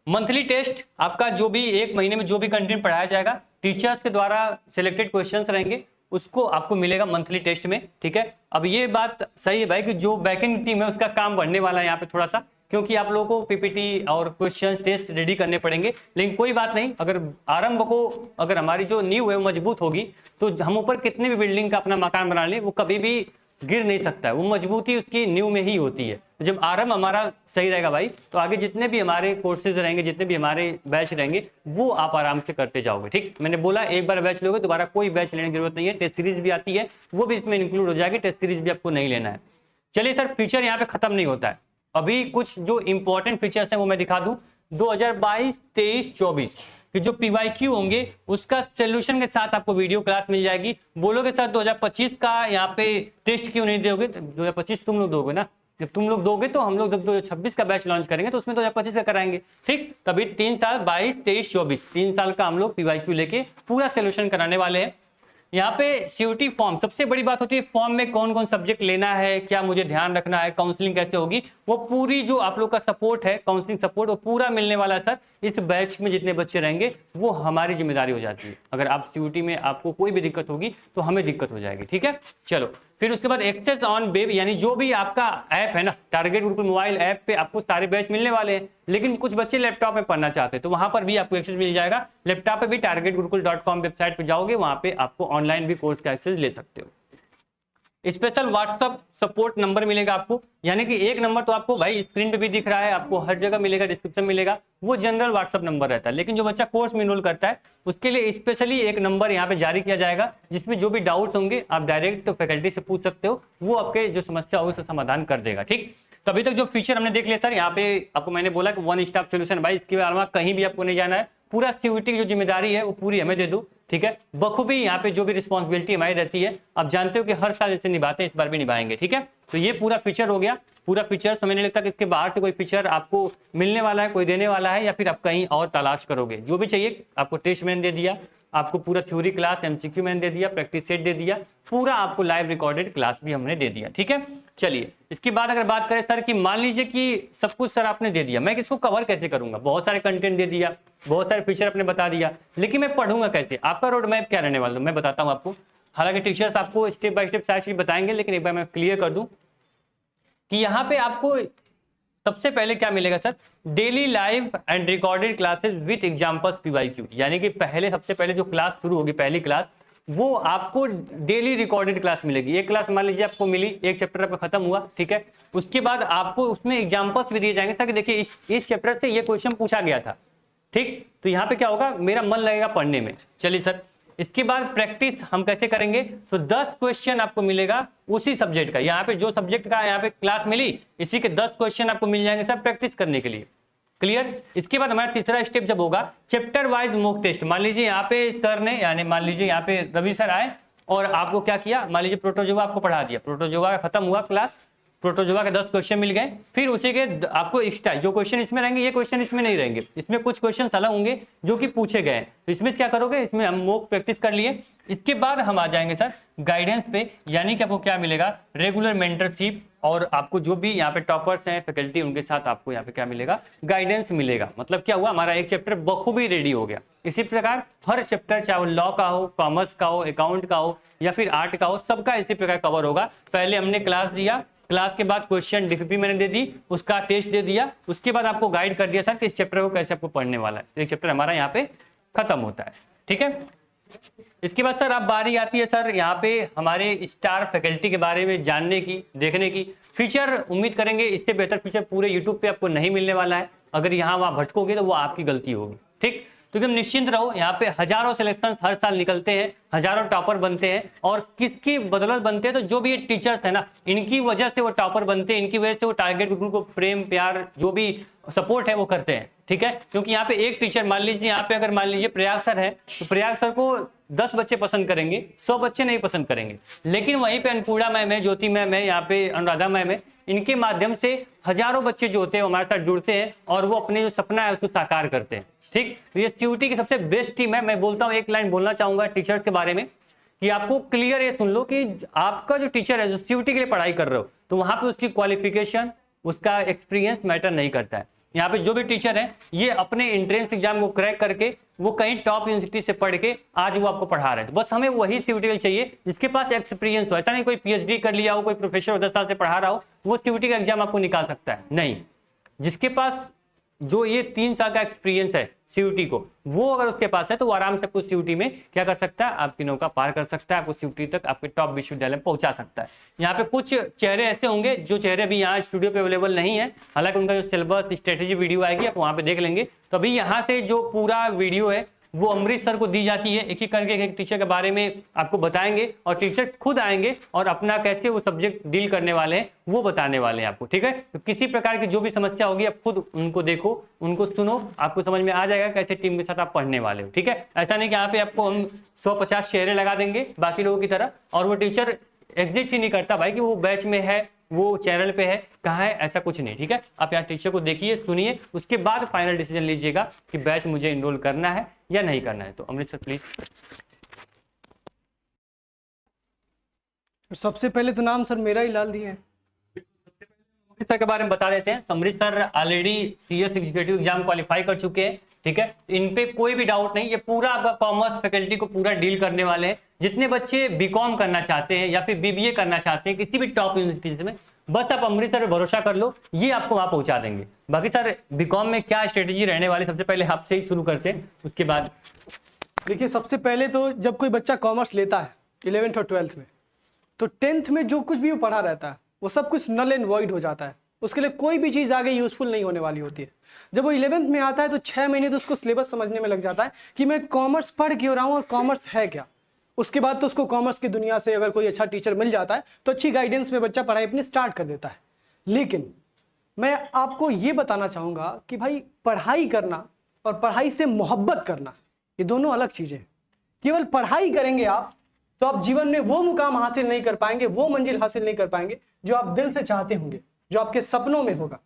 मंथली टेस्ट आपका जो भी 1 महीने में जो भी कंटेंट पढ़ाया जाएगा टीचर्स के द्वारा सिलेक्टेड क्वेश्चंस रहेंगे, उसको आपको मिलेगा मंथली टेस्ट में। ठीक है, अब ये बात सही है भाई कि जो बैकएंड टीम है उसका काम बढ़ने वाला है यहाँ पे थोड़ा सा, क्योंकि आप लोगों को पीपीटी और क्वेश्चंस टेस्ट रेडी करने पड़ेंगे। लेकिन कोई बात नहीं, अगर आरंभ को, अगर हमारी जो नींव है वो मजबूत होगी तो हम ऊपर कितने भी बिल्डिंग का अपना मकान बना लें वो कभी भी गिर नहीं सकता है, वो मजबूती उसकी नींव में ही होती है। जब आरंभ हमारा सही रहेगा भाई तो आगे जितने भी हमारे कोर्सेज रहेंगे, जितने भी हमारे बैच रहेंगे वो आप आराम से करते जाओगे। ठीक, मैंने बोला एक बार बैच लोगे दोबारा कोई बैच लेने की जरूरत नहीं है। टेस्ट सीरीज भी आती है वो भी इसमें इंक्लूड हो जाएगी, टेस्ट सीरीज भी आपको नहीं लेना है। चलिए सर, फीचर यहाँ पे खत्म नहीं होता है, अभी कुछ जो इंपॉर्टेंट फीचर्स हैं वो मैं दिखा दूं। 2022, 23, 24 कि जो पीवाईक्यू होंगे उसका सोल्यूशन के साथ आपको वीडियो क्लास मिल जाएगी। बोलोगे सर 2025 का यहाँ पे टेस्ट क्यों नहीं दोगे, 2025 तुम लोग दोगे ना, जब तुम लोग दोगे तो हम लोग जब 2026 का बैच लॉन्च करेंगे तो उसमें 2025 का कराएंगे। ठीक, तभी 3 साल 22, 23, 24 3 साल का हम लोग पीवाईक्यू लेके पूरा सोल्यूशन कराने वाले हैं। यहाँ पे सीयूटी फॉर्म, सबसे बड़ी बात होती है फॉर्म में कौन कौन सब्जेक्ट लेना है, क्या मुझे ध्यान रखना है, काउंसलिंग कैसे होगी, वो पूरी जो आप लोग का सपोर्ट है, काउंसलिंग सपोर्ट, वो पूरा मिलने वाला है सर। इस बैच में जितने बच्चे रहेंगे वो हमारी जिम्मेदारी हो जाती है। अगर आप सीयूटी में आपको कोई भी दिक्कत होगी तो हमें दिक्कत हो जाएगी। ठीक है, चलो फिर उसके बाद एक्सेस ऑन वेब, यानी जो भी आपका ऐप है ना, टारगेट गुरुकुल मोबाइल ऐप पे आपको सारे बैच मिलने वाले हैं। लेकिन कुछ बच्चे लैपटॉप में पढ़ना चाहते हैं तो वहां पर भी आपको एक्सेस मिल जाएगा। लैपटॉप पे भी targetgurukul.com वेबसाइट पे जाओगे, वहां पे आपको ऑनलाइन भी कोर्स का एक्सेस ले सकते हो। स्पेशल व्हाट्सएप सपोर्ट नंबर मिलेगा आपको, यानी कि एक नंबर तो आपको भाई स्क्रीन पे भी दिख रहा है, आपको हर जगह मिलेगा, डिस्क्रिप्शन मिलेगा, वो जनरल व्हाट्सएप नंबर रहता है। लेकिन जो बच्चा कोर्स में इनरोल करता है उसके लिए स्पेशली एक नंबर यहाँ पे जारी किया जाएगा, जिसमें जो भी डाउट्स होंगे आप डायरेक्ट फैकल्टी से पूछ सकते हो, वो आपके जो समस्या हो उसका समाधान कर देगा। ठीक, तो अभी तक जो फीचर हमने देख लिया सर, यहाँ पे आपको मैंने बोला कि वन स्टॉप सोल्यूशन भाई, इसके अलावा कहीं भी आपको नहीं जाना है, पूरा सीयूईटी की जो जिम्मेदारी है वो पूरी हमें दे दूं, ठीक है। बखूबी यहाँ पे जो भी रिस्पॉन्सिबिलिटी हमारी रहती है, आप जानते हो कि हर साल जैसे निभाते हैं इस बार भी निभाएंगे, ठीक है। तो ये पूरा फीचर हो गया, पूरा फीचर समझ नहीं लगता कि इसके बाहर से कोई फीचर आपको मिलने वाला है, कोई देने वाला है, या फिर आप कहीं और तलाश करोगे। जो भी चाहिए आपको टेस्ट मैंने दे दिया, आपको पूरा थ्योरी क्लास MCQ मैंने दे दिया, प्रैक्टिस सेट दे दिया, पूरा आपको लाइव रिकॉर्डेड क्लास भी हमने दे दिया, ठीक है। चलिए इसके बाद अगर बात करें सर कि मान लीजिए कि सब कुछ सर आपने दे दिया, मैं इसको कवर कैसे करूंगा, बहुत सारे कंटेंट दे दिया, बहुत सारे फीचर आपने बता दिया, लेकिन मैं पढ़ूंगा कैसे, आपका रोड मैप क्या रहने वाला है मैं बताता हूं आपको। हालांकि टीचर्स आपको स्टेप बाय स्टेप सारी चीज बताएंगे, लेकिन एक बार मैं क्लियर कर दूं कि यहाँ पे आपको सबसे पहले क्या मिलेगा sir, daily live and recorded classes with examples PYQ, यानी कि पहले सबसे पहले जो क्लास शुरू होगी पहली क्लास, वो आपको डेली रिकॉर्डेड क्लास मिलेगी। एक क्लास मान लीजिए आपको मिली, एक चैप्टर आपका खत्म हुआ, ठीक है, उसके बाद आपको उसमें एग्जांपल्स भी दिए जाएंगे सर कि देखिए इस चैप्टर से ये क्वेश्चन पूछा गया था, ठीक। तो यहाँ पे क्या होगा, मेरा मन लगेगा पढ़ने में। चलिए सर, इसके बाद प्रैक्टिस हम कैसे करेंगे, तो 10 क्वेश्चन आपको मिलेगा उसी सब्जेक्ट का, यहाँ पे जो सब्जेक्ट का यहाँ पे क्लास मिली इसी के 10 क्वेश्चन आपको मिल जाएंगे सर प्रैक्टिस करने के लिए, क्लियर। इसके बाद हमारा तीसरा स्टेप जब होगा चैप्टर वाइज मॉक टेस्ट। मान लीजिए यहाँ पे सर ने, यानी मान लीजिए यहाँ पे रवि सर आए और आपको क्या किया, मान लीजिए प्रोटोजोआ आपको पढ़ा दिया, प्रोटोजोआ खत्म हुआ क्लास, प्रोटोजोआ के 10 क्वेश्चन मिल गए, फिर उसी के आपको एक्स्ट्रा जो क्वेश्चन इसमें रहेंगे ये क्वेश्चन इसमें नहीं रहेंगे, इसमें कुछ क्वेश्चन अलग होंगे जो कि पूछे गए हैं, तो इसमें क्या करोगे, इसमें हम मॉक प्रैक्टिस कर लिए। इसके बाद हम आ जाएंगे सर गाइडेंस पे, यानी कि आपको क्या मिलेगा, रेगुलर मेंटरशिप, और आपको जो भी यहाँ पे टॉपर्स हैं फैकल्टी उनके साथ आपको यहाँ पे क्या मिलेगा, गाइडेंस मिलेगा। मतलब क्या हुआ, हमारा एक चैप्टर बखूबी रेडी हो गया। इसी प्रकार हर चैप्टर चाहे वो लॉ का हो, कॉमर्स का हो, अकाउंट का हो या फिर आर्ट का हो, सबका इसी प्रकार कवर होगा। पहले हमने क्लास दिया, क्लास के बाद क्वेश्चन DPP मैंने दे दी, उसका टेस्ट दे दिया, उसके बाद आपको गाइड कर दिया सर कि इस चैप्टर को कैसे आपको पढ़ने वाला है। एक चैप्टर हमारा यहाँ पे खत्म होता है, ठीक है। इसके बाद सर अब बारी आती है सर यहाँ पे हमारे स्टार फैकल्टी के बारे में जानने की, देखने की। फीचर उम्मीद करेंगे इससे बेहतर फीचर पूरे यूट्यूब पे आपको नहीं मिलने वाला है, अगर यहाँ वहाँ भटकोगे तो वो आपकी गलती होगी, ठीक। तो एकदम निश्चिंत रहो, यहाँ पे हजारों सिलेक्शन हर साल निकलते हैं, हजारों टॉपर बनते हैं, और किसकी बदौलत बनते हैं, तो जो भी ये टीचर्स है ना, इनकी वजह से वो टॉपर बनते हैं, इनकी वजह से वो टारगेट ग्रुप को प्रेम प्यार जो भी सपोर्ट है वो करते हैं, ठीक है। क्योंकि यहाँ पे एक टीचर मान लीजिए, यहाँ पे अगर मान लीजिए प्रयाग सर है, तो प्रयाग सर को 10 बच्चे पसंद करेंगे, 100 बच्चे नहीं पसंद करेंगे, लेकिन वहीं पे अन्नपूर्णा मैम है, ज्योति मैम है, यहाँ पे अनुराधा मैम है, इनके माध्यम से हजारों बच्चे जो होते हैं हमारे साथ जुड़ते हैं और वो अपने जो सपना है उसको साकार करते हैं, ठीक। तो ये सीयूटी की सबसे बेस्ट टीम है। मैं बोलता हूँ, एक लाइन बोलना चाहूंगा टीचर्स के बारे में कि आपको क्लियर ये सुन लो कि आपका जो टीचर है जो सीयूटी के लिए पढ़ाई कर रहे हो, तो वहां पे उसकी क्वालिफिकेशन, उसका एक्सपीरियंस मैटर नहीं करता है। यहाँ पे जो भी टीचर है ये अपने एंट्रेंस एग्जाम को क्रैक करके वो कहीं टॉप यूनिवर्सिटी से पढ़ के आज वो आपको पढ़ा रहे हैं। तो बस हमें वही सीयूटी चाहिए जिसके पास एक्सपीरियंस हो। ऐसा नहीं कोई PhD कर लिया हो, कोई प्रोफेसर 10 साल से पढ़ा रहा हो, वो सीयूटी का एग्जाम आपको निकाल सकता है, नहीं। जिसके पास जो ये 3 साल का एक्सपीरियंस है सीयूटी को, वो अगर उसके पास है तो वो आराम से आपको सीयूटी में क्या कर सकता है, आपकी नौका पार कर सकता है, आपको सीयूटी तक आपके टॉप विश्वविद्यालय में पहुंचा सकता है। यहाँ पे कुछ चेहरे ऐसे होंगे जो चेहरे भी यहाँ स्टूडियो पे अवेलेबल नहीं है, हालांकि उनका जो सिलेबस स्ट्रेटेजी वीडियो आएगी आप वहाँ पे देख लेंगे। तो अभी यहाँ से जो पूरा वीडियो है वो अमरीश सर को दी जाती है, एक एक करके एक टीचर के बारे में आपको बताएंगे और टीचर खुद आएंगे और अपना कैसे वो सब्जेक्ट डील करने वाले हैं वो बताने वाले हैं आपको, ठीक है। तो किसी प्रकार की जो भी समस्या होगी आप खुद उनको देखो, उनको सुनो, आपको समझ में आ जाएगा कैसे टीम के साथ आप पढ़ने वाले हो, ठीक है। ऐसा नहीं कि यहाँ पे आपको हम 150 चेहरे लगा देंगे बाकी लोगों की तरह और वो टीचर एग्जिट ही नहीं करता भाई कि वो बैच में है, वो चैनल पे है, कहाँ है, ऐसा कुछ नहीं, ठीक है। आप यहाँ टीचर को देखिए, सुनिए, उसके बाद फाइनल डिसीजन लीजिएगा कि बैच मुझे इनरोल करना है या नहीं करना है। तो अमृत सर प्लीज। सबसे पहले तो नाम सर मेरा ही डाल दिए हैं। अमृत सर के बारे में बता देते हैं। Amrit sir already CS executive exam qualify कर चुके हैं, ठीक है। इन पे कोई भी डाउट नहीं, ये पूरा आपका कॉमर्स फैकल्टी को पूरा डील करने वाले हैं। जितने बच्चे BCom करना चाहते हैं या फिर BBA करना चाहते हैं किसी भी टॉप यूनिवर्सिटी में, बस आप अमृत सर पे भरोसा कर लो, ये आपको वहां पहुंचा देंगे। बाकी सर BCom में क्या स्ट्रेटेजी रहने वाली, सबसे पहले आपसे ही शुरू करते हैं, उसके बाद देखिए सबसे पहले तो जब कोई बच्चा कॉमर्स लेता है 11th और 12th में, तो 10th में जो कुछ भी वो पढ़ा रहता है वो सब कुछ नल एंड वॉइड हो जाता है, उसके लिए कोई भी चीज़ आगे यूजफुल नहीं होने वाली होती है। जब वो 11th में आता है तो 6 महीने तो उसको सिलेबस समझने में लग जाता है कि मैं कॉमर्स पढ़ क्यों रहा हूँ और कॉमर्स है क्या। उसके बाद तो उसको कॉमर्स की दुनिया से अगर कोई अच्छा टीचर मिल जाता है तो अच्छी गाइडेंस में बच्चा पढ़ाई अपनी स्टार्ट कर देता है। लेकिन मैं आपको ये बताना चाहूँगा कि भाई पढ़ाई करना और पढ़ाई से मोहब्बत करना, ये दोनों अलग चीजें हैं। केवल पढ़ाई करेंगे आप तो आप जीवन में वो मुकाम हासिल नहीं कर पाएंगे, वो मंजिल हासिल नहीं कर पाएंगे जो आप दिल से चाहते होंगे, जो आपके सपनों में होगा।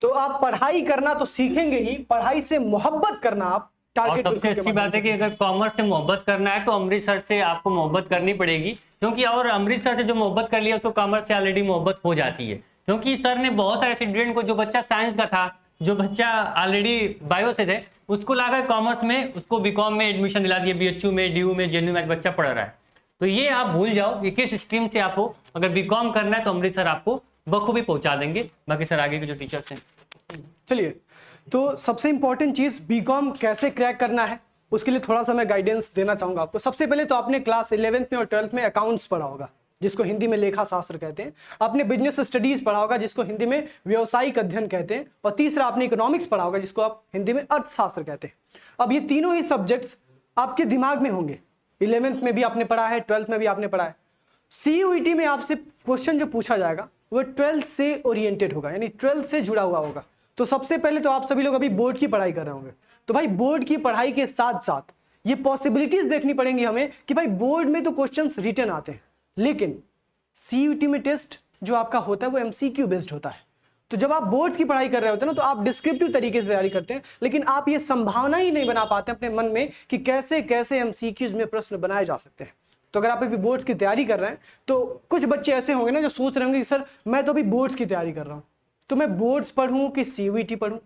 तो आप पढ़ाई करना तो सीखेंगे ही, पढ़ाई से मोहब्बत करना आप और टारगेट। सबसे अच्छी बात है कि अगर कॉमर्स से मोहब्बत करना है तो अमृतसर से आपको मोहब्बत करनी पड़ेगी, क्योंकि और अमृतसर से जो मोहब्बत कर लिया उसको कॉमर्स से ऑलरेडी मोहब्बत हो जाती है। क्योंकि सर ने बहुत सारे स्टूडेंट को, जो बच्चा साइंस का था, जो बच्चा ऑलरेडी बायो से थे, उसको लाकर कॉमर्स में, उसको बीकॉम में एडमिशन दिला दिया, बीएचयू में, डीयू में, जेएनयू में बच्चा पढ़ रहा है। तो ये आप भूल जाओ कि किस स्ट्रीम से आपको अगर बीकॉम करना है तो अमृतसर आपको बखूबी पहुंचा देंगे। बाकी सर आगे के जो टीचर्स हैं। चलिए, तो सबसे इंपॉर्टेंट चीज बीकॉम कैसे क्रैक करना है उसके लिए थोड़ा सा मैं गाइडेंस देना चाहूंगा आपको। सबसे पहले तो आपने क्लास 11th में और 12th में अकाउंट्स पढ़ा होगा, जिसको हिंदी में लेखा शास्त्र कहते हैं। आपने बिजनेस स्टडीज पढ़ा होगा, जिसको हिंदी में व्यावसायिक अध्ययन कहते हैं। और तीसरा आपने इकोनॉमिक्स पढ़ा होगा, जिसको आप हिंदी में अर्थशास्त्र कहते हैं। अब ये तीनों ही सब्जेक्ट्स आपके दिमाग में होंगे। 11th में भी आपने पढ़ा है, 12th में भी आपने पढ़ा है। CUET में आपसे क्वेश्चन जो पूछा जाएगा वो 12th से ओरिएंटेड होगा, यानी 12th से जुड़ा हुआ होगा। तो सबसे पहले तो आप सभी लोग अभी बोर्ड की पढ़ाई कर रहे होंगे, तो भाई बोर्ड की पढ़ाई के साथ साथ ये पॉसिबिलिटीज देखनी पड़ेंगी हमें कि भाई बोर्ड में तो क्वेश्चंस रिटन आते हैं, लेकिन CUET में टेस्ट जो आपका होता है वो MCQ बेस्ड होता है। तो जब आप बोर्ड की पढ़ाई कर रहे होते हैं ना, तो आप डिस्क्रिप्टिव तरीके से तैयारी करते हैं, लेकिन आप ये संभावना ही नहीं बना पाते अपने मन में कि कैसे कैसे MCQs में प्रश्न बनाए जा सकते हैं। तो अगर आप अभी बोर्ड्स की तैयारी कर रहे हैं तो कुछ बच्चे ऐसे होंगे ना जो सोच रहे होंगे कि सर मैं तो अभी बोर्ड्स की तैयारी कर रहा हूँ, तो मैं बोर्ड्स पढ़ूं कि CUET पढ़ूं।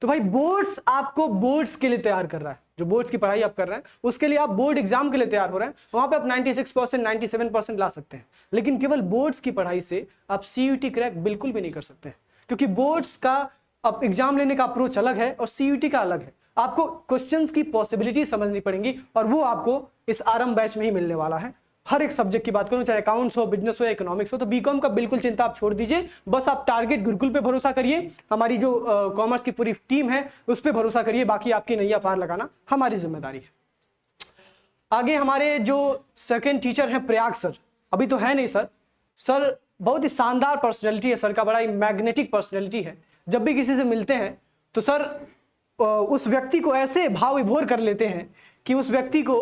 तो भाई बोर्ड्स आपको बोर्ड्स के लिए तैयार कर रहा है। जो बोर्ड्स की पढ़ाई आप कर रहे हैं उसके लिए आप बोर्ड एग्जाम के लिए तैयार हो रहे हैं, वहां पे आप 96% 97% ला सकते हैं। लेकिन केवल बोर्ड्स की पढ़ाई से आप CUET क्रैक बिल्कुल भी नहीं कर सकते हैं, क्योंकि बोर्ड्स का अब एग्जाम लेने का अप्रोच अलग है और CUET का अलग है। आपको क्वेश्चंस की पॉसिबिलिटी समझनी पड़ेंगी और वो आपको इस आरंभ बैच में ही मिलने वाला है। हर एक सब्जेक्ट की बात करूं, चाहे अकाउंट्स हो, बिजनेस हो या इकोनॉमिक्स हो, तो बीकॉम का बिल्कुल चिंता आप छोड़ दीजिए। बस आप टारगेट गुरुकुल पे भरोसा करिए, हमारी जो कॉमर्स की पूरी टीम है उस पर भरोसा करिए, बाकी आपकी नैया पार लगाना हमारी जिम्मेदारी है। आगे हमारे जो सेकंड टीचर हैं प्रयाग सर, अभी तो है नहीं सर। सर बहुत ही शानदार पर्सनैलिटी है, सर का बड़ा ही मैग्नेटिक पर्सनैलिटी है। जब भी किसी से मिलते हैं तो सर उस व्यक्ति को ऐसे भाव विभोर कर लेते हैं कि उस व्यक्ति को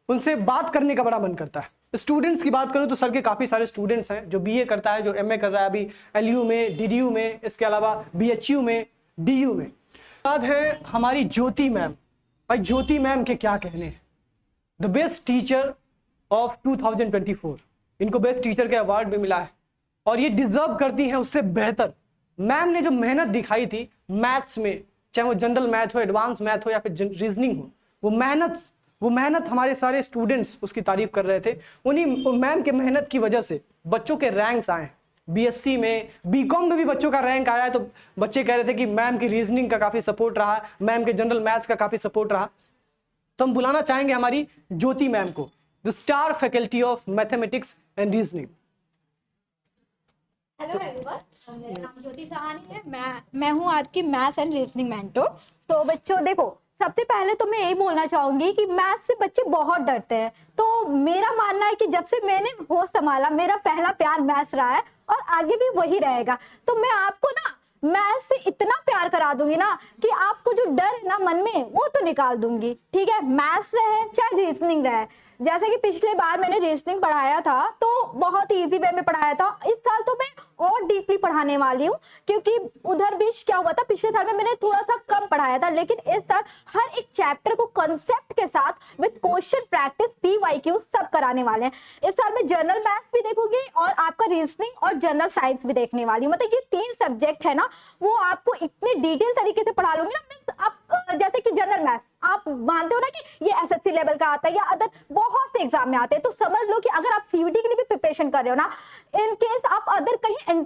उनसे बात करने का बड़ा मन करता है। स्टूडेंट्स की बात करूं तो सर के काफी सारे स्टूडेंट्स हैं, जो BA करता है, जो MA कर रहा है अभी LU में, DDU में, इसके अलावा BHU में, DU में। बाद है हमारी ज्योति मैम। भाई ज्योति मैम के क्या कहने हैं, द बेस्ट टीचर ऑफ 2024। इनको बेस्ट टीचर का अवार्ड भी मिला है और ये डिजर्व करती हैं उससे बेहतर। मैम ने जो मेहनत दिखाई थी मैथ्स में, चाहे वो जनरल मैथ हो, एडवांस मैथ हो या फिर रीजनिंग हो, वो मेहनत हमारे सारे स्टूडेंट्स उसकी तारीफ कर रहे थे। उन्हीं मैम के मेहनत की वजह से बच्चों के रैंक्स आए। BSc में, बीकॉम में भी बच्चों का रैंक आया है, तो बच्चे कह रहे थे कि मैम की रीजनिंग का काफी सपोर्ट रहा, मैम के जनरल मैथ्स का काफी सपोर्ट रहा। तो हम बुलाना चाहेंगे हमारी ज्योति मैम को, the star faculty of mathematics and reasoning. Hello everyone, मेरा नाम ज्योति सहानी है। मैं हूँ आपकी मैथ्स एंड रीजनिंग मेंटर। तो बच्चों देखो, सबसे पहले तो मैं यही बोलना चाहूंगी कि मैथ्स से बच्चे बहुत डरते हैं। तो मेरा मानना है कि जब से मैंने होश संभाला, मेरा पहला प्यार मैथ्स रहा है और आगे भी वही रहेगा। तो मैं आपको ना मैथ्स से इतना प्यार करा दूंगी ना कि आपको जो डर है ना मन में वो तो निकाल दूंगी। ठीक है, मैथ्स रहे चाहे रीजनिंग रहे। जैसे कि पिछले बार मैंने रीजनिंग पढ़ाया था तो बहुत इजी वे में पढ़ाया था। इस साल तो मैं और डीपली पढ़ाने वाली हूँ, क्योंकि उधर भी क्या हुआ था, पिछले साल में मैंने थोड़ा सा कम पढ़ाया था, लेकिन इस साल हर एक चैप्टर को कंसेप्ट के साथ विद क्वेश्चन प्रैक्टिस PYQ सब कराने वाले हैं। इस साल मैं जनरल मैथ्स भी देखूंगी और आपका रीजनिंग और जनरल साइंस भी देखने वाली हूँ। मतलब ये 3 सब्जेक्ट है ना, वो आपको इतने डिटेल तरीके से पढ़ा लूंगी ना। आप जैसे कि जनरल मैथ्स आप मानते हो ना कि ये SSC लेवल का आता है या अदर बहुत से एग्जाम में आते हैं, तो समझ लो कि अगर आप CUET के लिए भी प्रिपरेशन कर रहे हो ना, इन केस आप अदर कहीं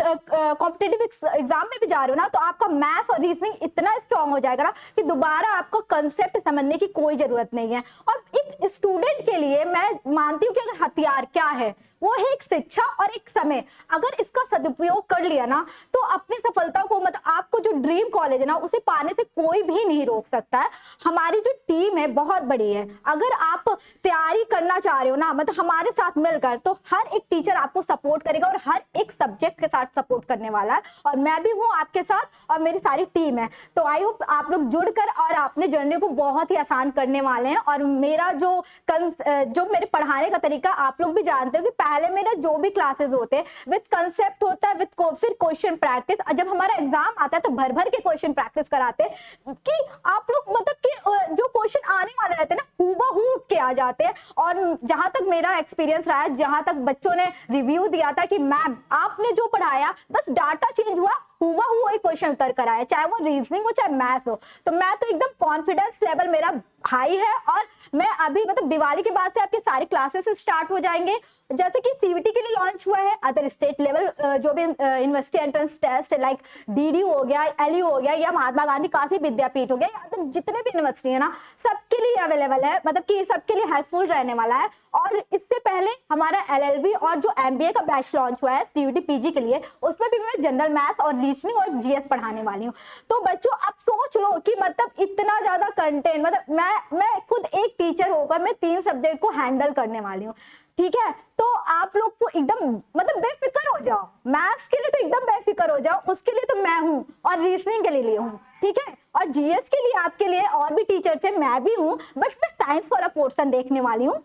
कॉम्पिटिटिव एग्जाम में भी जा रहे हो ना, तो आपका मैथ्स और रीजनिंग इतना स्ट्रांग हो जाएगा ना कि दोबारा आपको कंसेप्ट समझने की कोई जरूरत नहीं है। और एक स्टूडेंट के लिए मैं मानती हूँ कि अगर हथियार क्या है, वो है एक शिक्षा और एक समय। अगर इसका सदुपयोग कर लिया ना तो अपनी सफलता को, मतलब आपको जो ड्रीम कॉलेज है ना उसे पाने से कोई भी नहीं रोक सकता है। हमारी जो टीम है बहुत बड़ी है। अगर आप तैयारी करना चाह रहे हो ना, मतलब हमारे साथ मिलकर, तो हर एक टीचर आपको सपोर्ट करेगा और हर एक सब्जेक्ट के साथ सपोर्ट करने वाला है, और मैं भी हूँ आपके साथ और मेरी सारी टीम है। तो आई होप आप लोग जुड़कर और अपने जर्नी को बहुत ही आसान करने वाले हैं। और मेरा जो मेरे पढ़ाने का तरीका आप लोग भी जानते हो कि पहले मेरा जो भी क्लासेस होते हैं विद कंसेप्ट होता है, फिर क्वेश्चन प्रैक्टिस। जब हमारा एग्जाम आता है तो भर भर के क्वेश्चन प्रैक्टिस कराते हैं कि आप लोग मतलब कि जो क्वेश्चन आने वाले रहते हैं ना हूबहू उठ के आ जाते हैं। और जहां तक मेरा एक्सपीरियंस रहा है, जहां तक बच्चों ने रिव्यू दिया था कि मैम आपने जो पढ़ाया बस डाटा चेंज हुआ, हूबहू वही क्वेश्चन उतर कर आया, चाहे वो रीजनिंग हो चाहे मैथ हो। तो मैं तो एकदम कॉन्फिडेंस लेवल मेरा हाई है। और मैं अभी मतलब दिवाली के बाद से आपके सारी क्लासेस स्टार्ट हो जाएंगे, जैसे कि सीवीटी के लिए लॉन्च हुआ है, अदर स्टेट लेवल जो भी university entrance taste like DD हो गया, एलयू हो गया, या महात्मा गांधी काशी विद्यापीठ हो गया, या तो जितने भी यूनिवर्सिटी है ना सबके लिए अवेलेबल है, मतलब कि सबके लिए हेल्पफुल रहने वाला है। और इससे पहले हमारा एलएलबी और जो एमबीए का बैच लॉन्च हुआ है सीवीटी पीजी के लिए, उसमें भी मैं जनरल मैथ्स और रीजनिंग और जीएस पढ़ाने वाली हूँ। तो बच्चों आप सोच लो कि मतलब इतना ज्यादा कंटेंट, मतलब मैं खुद एक टीचर होकर मैं 3 सब्जेक्ट को हैंडल करने वाली हूँ, ठीक है। तो आप लोग को एकदम मतलब बेफिक्र हो जाओ, मैथ्स के लिए तो एकदम बेफिक्र हो जाओ, उसके लिए तो मैं हूँ, और रीजनिंग के लिए हूँ, ठीक है। और जीएस के लिए आपके लिए और भी टीचर्स है, मैं भी हूँ, बट मैं साइंस वाला पोर्शन देखने वाली हूँ,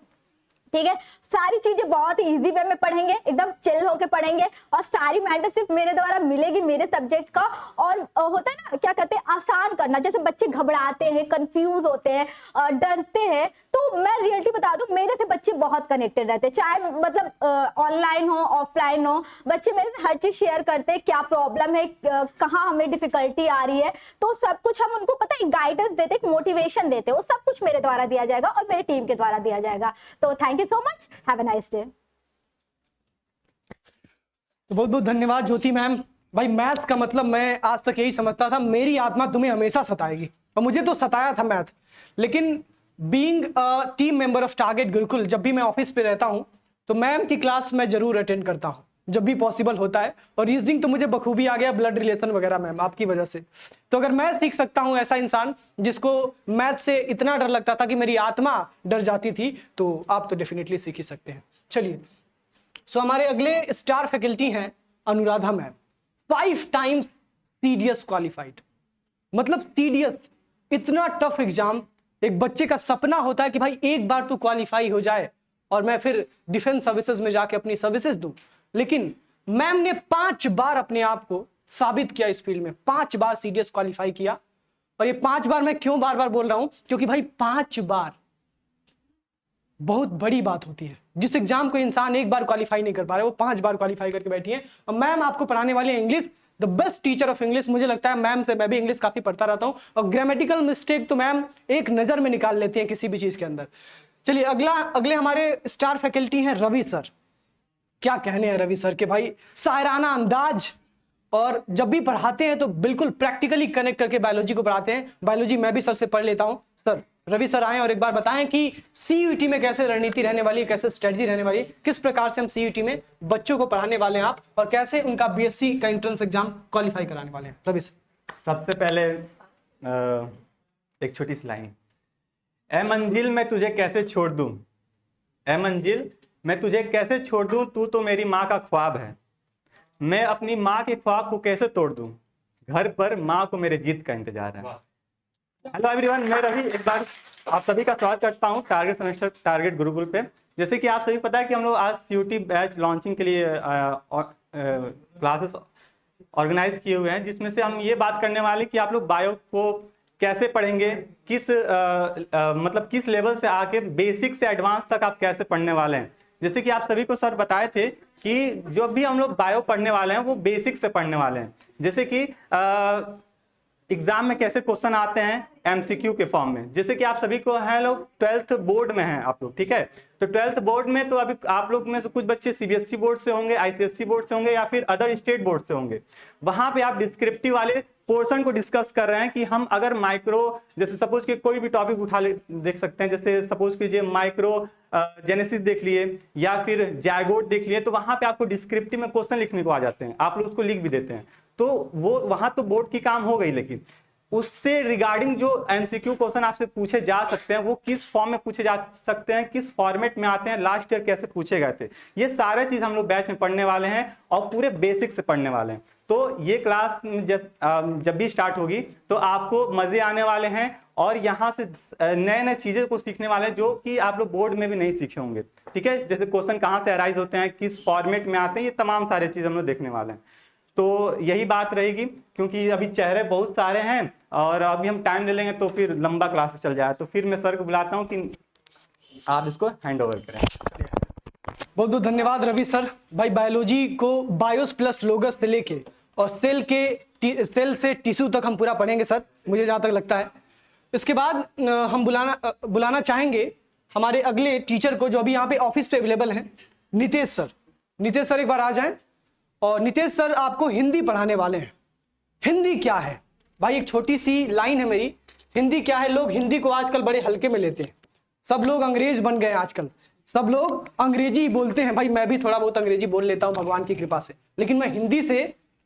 ठीक है। सारी चीजें बहुत इजी वे में पढ़ेंगे, एकदम चिल होके पढ़ेंगे, और सारी मैटर सिर्फ मेरे द्वारा मिलेगी मेरे सब्जेक्ट का। और होता है ना क्या कहते हैं आसान करना, जैसे बच्चे घबराते हैं, कंफ्यूज होते हैं, डरते हैं, तो मैं रियलिटी बता दूं मेरे से बच्चे बहुत कनेक्टेड रहते हैं, चाहे मतलब ऑनलाइन हो ऑफलाइन हो, बच्चे मेरे से हर चीज शेयर करते हैं, क्या प्रॉब्लम है, कहाँ हमें डिफिकल्टी आ रही है, तो सब कुछ हम उनको पता है गाइडेंस देते, एक मोटिवेशन देते, वो सब कुछ मेरे द्वारा दिया जाएगा और मेरी टीम के द्वारा दिया जाएगा। तो thank you so much, have a nice day। तो बहुत बहुत धन्यवाद ज्योति मैम। भाई मैथ का मतलब मैं आज तक यही समझता था, मेरी आत्मा तुम्हें हमेशा सताएगी, और मुझे तो सताया था मैथ। लेकिन being team member of target Gurukul, जब भी मैं ऑफिस पे रहता हूं तो मैम की क्लास मैं जरूर अटेंड करता हूं जब भी पॉसिबल होता है। और रीजनिंग तो मुझे बखूबी आ गया, ब्लड रिलेशन वगैरह मैम आपकी वजह से। तो अगर मैं सीख सकता हूं ऐसा इंसान जिसको मैथ से इतना डर लगता था कि मेरी आत्मा डर जाती थी, तो आप तो डेफिनेटली सीख ही सकते हैं। चलिए, सो हमारे अगले स्टार फैकल्टी हैं Anuradha ma'am, 5 times CDS qualified. मतलब सीडीएस इतना टफ एग्जाम, एक बच्चे का सपना होता है कि भाई एक बार तो क्वालिफाई हो जाए और मैं फिर डिफेंस सर्विसेज में जाके अपनी सर्विसेज दूं। लेकिन मैम ने 5 बार अपने आप को साबित किया इस फील्ड में, 5 बार सीडीएस क्वालिफाई किया। और ये 5 बार मैं क्यों बार बार बोल रहा हूं, क्योंकि भाई 5 बार बहुत बड़ी बात होती है। जिस एग्जाम को इंसान एक बार क्वालिफाई नहीं कर पा रहा है, वो 5 बार क्वालिफाई करके बैठी है। और मैम आपको पढ़ाने वाले हैं English, the best teacher of English. मुझे लगता है मैम से मैं भी इंग्लिश काफी पढ़ता रहता हूं, और ग्रामेटिकल मिस्टेक तो मैम एक नजर में निकाल लेती हैं किसी भी चीज के अंदर। चलिए अगले हमारे स्टार फैकल्टी हैं रवि सर। क्या कहने हैं रवि सर के, भाई शायराना अंदाज, और जब भी पढ़ाते हैं तो बिल्कुल प्रैक्टिकली कनेक्ट करके बायोलॉजी को पढ़ाते हैं। बायोलॉजी मैं भी सर से पढ़ लेता हूं। सर रवि सर आए और एक बार बताएं कि सीयूटी में कैसे रणनीति रहने वाली है, कैसे स्ट्रेटजी रहने वाली है, किस प्रकार से हम सीयूटी में बच्चों को पढ़ाने वाले हैं आप, और कैसे उनका बीएससी का एंट्रेंस एग्जाम क्वालिफाई कराने वाले हैं। रवि सर। सबसे पहले एक छोटी सी लाइन, ए मंजिल मैं तुझे कैसे छोड़ दूं, ए मंजिल मैं तुझे कैसे छोड़ दूं, तू तो मेरी माँ का ख्वाब है, मैं अपनी माँ के ख्वाब को कैसे तोड़ दूं, घर पर माँ को मेरे जीत का इंतजार है। हेलो एवरीवन, मैं रवि एक बार आप सभी का स्वागत करता हूं टारगेट सेमेस्टर टारगेट गुरुकुल पे। जैसे कि आप सभी पता है कि हम लोग आज सीयूटी बैच लॉन्चिंग के लिए क्लासेस ऑर्गेनाइज किए हुए हैं, जिसमें से हम ये बात करने वाले कि आप लोग बायो को कैसे पढ़ेंगे, मतलब किस लेवल से आके बेसिक से एडवांस तक आप कैसे पढ़ने वाले हैं। जैसे कि आप सभी को सर बताए थे कि जो भी हम लोग बायो पढ़ने वाले हैं वो बेसिक से पढ़ने वाले हैं। जैसे कि एग्जाम में कैसे क्वेश्चन आते हैं एमसीक्यू के फॉर्म में, जैसे कि आप सभी को है लोग 12th बोर्ड में हैं आप लोग, ठीक है। तो 12th बोर्ड में तो अभी आप लोग में से कुछ बच्चे सीबीएसई बोर्ड से होंगे, आईसीएसई बोर्ड से होंगे, या फिर अदर स्टेट बोर्ड से होंगे। वहां पे आप डिस्क्रिप्टिव वाले पोर्शन को डिस्कस कर रहे हैं कि हम अगर माइक्रो, जैसे सपोज कि कोई भी टॉपिक उठा ले देख सकते हैं, जैसे सपोज कीजिए माइक्रो जेनेसिस देख लिए या फिर जायगोट देख लिए, तो वहां पे आपको डिस्क्रिप्टिव में क्वेश्चन लिखने को आ जाते हैं, आप लोग उसको लिख भी देते हैं। तो वो वहां तो बोर्ड की काम हो गई, लेकिन उससे रिगार्डिंग जो एमसीक्यू क्वेश्चन आपसे पूछे जा सकते हैं वो किस फॉर्म में पूछे जा सकते हैं, किस फॉर्मेट में आते हैं, लास्ट ईयर कैसे पूछे गए थे, ये सारे चीज हम लोग बैच में पढ़ने वाले हैं और पूरे बेसिक से पढ़ने वाले हैं। तो ये क्लास जब भी स्टार्ट होगी तो आपको मजे आने वाले हैं और यहाँ से नए नए चीजें को सीखने वाले हैं जो कि आप लोग बोर्ड में भी नहीं सीखे होंगे। ठीक है, जैसे क्वेश्चन कहाँ से अराइज होते हैं, किस फॉर्मेट में आते हैं, ये तमाम सारे चीज हम लोग देखने वाले हैं। तो यही बात रहेगी, क्योंकि अभी चेहरे बहुत सारे हैं और अभी हम टाइम ले लेंगे तो फिर लंबा क्लास चल जाए। तो फिर मैं सर को बुलाता हूँ कि आप इसको हैंड ओवर करें। बहुत बहुत धन्यवाद रवि सर। भाई बायोलॉजी को बायोस प्लस लोगस से लेके और सेल से टिश्यू तक हम पूरा पढ़ेंगे सर, मुझे जहाँ तक लगता है। इसके बाद हम बुलाना चाहेंगे हमारे अगले टीचर को जो अभी यहाँ पे ऑफिस पे अवेलेबल हैं, नितेश सर। नितेश सर एक बार आ जाएं। और नितेश सर आपको हिंदी पढ़ाने वाले हैं। हिंदी क्या है भाई, एक छोटी सी लाइन है मेरी, हिंदी क्या है। लोग हिंदी को आजकल बड़े हल्के में लेते हैं, सब लोग अंग्रेज बन गए आजकल, सब लोग अंग्रेजी बोलते हैं। भाई मैं भी थोड़ा बहुत अंग्रेजी बोल लेता हूं भगवान की कृपा से, लेकिन मैं हिंदी से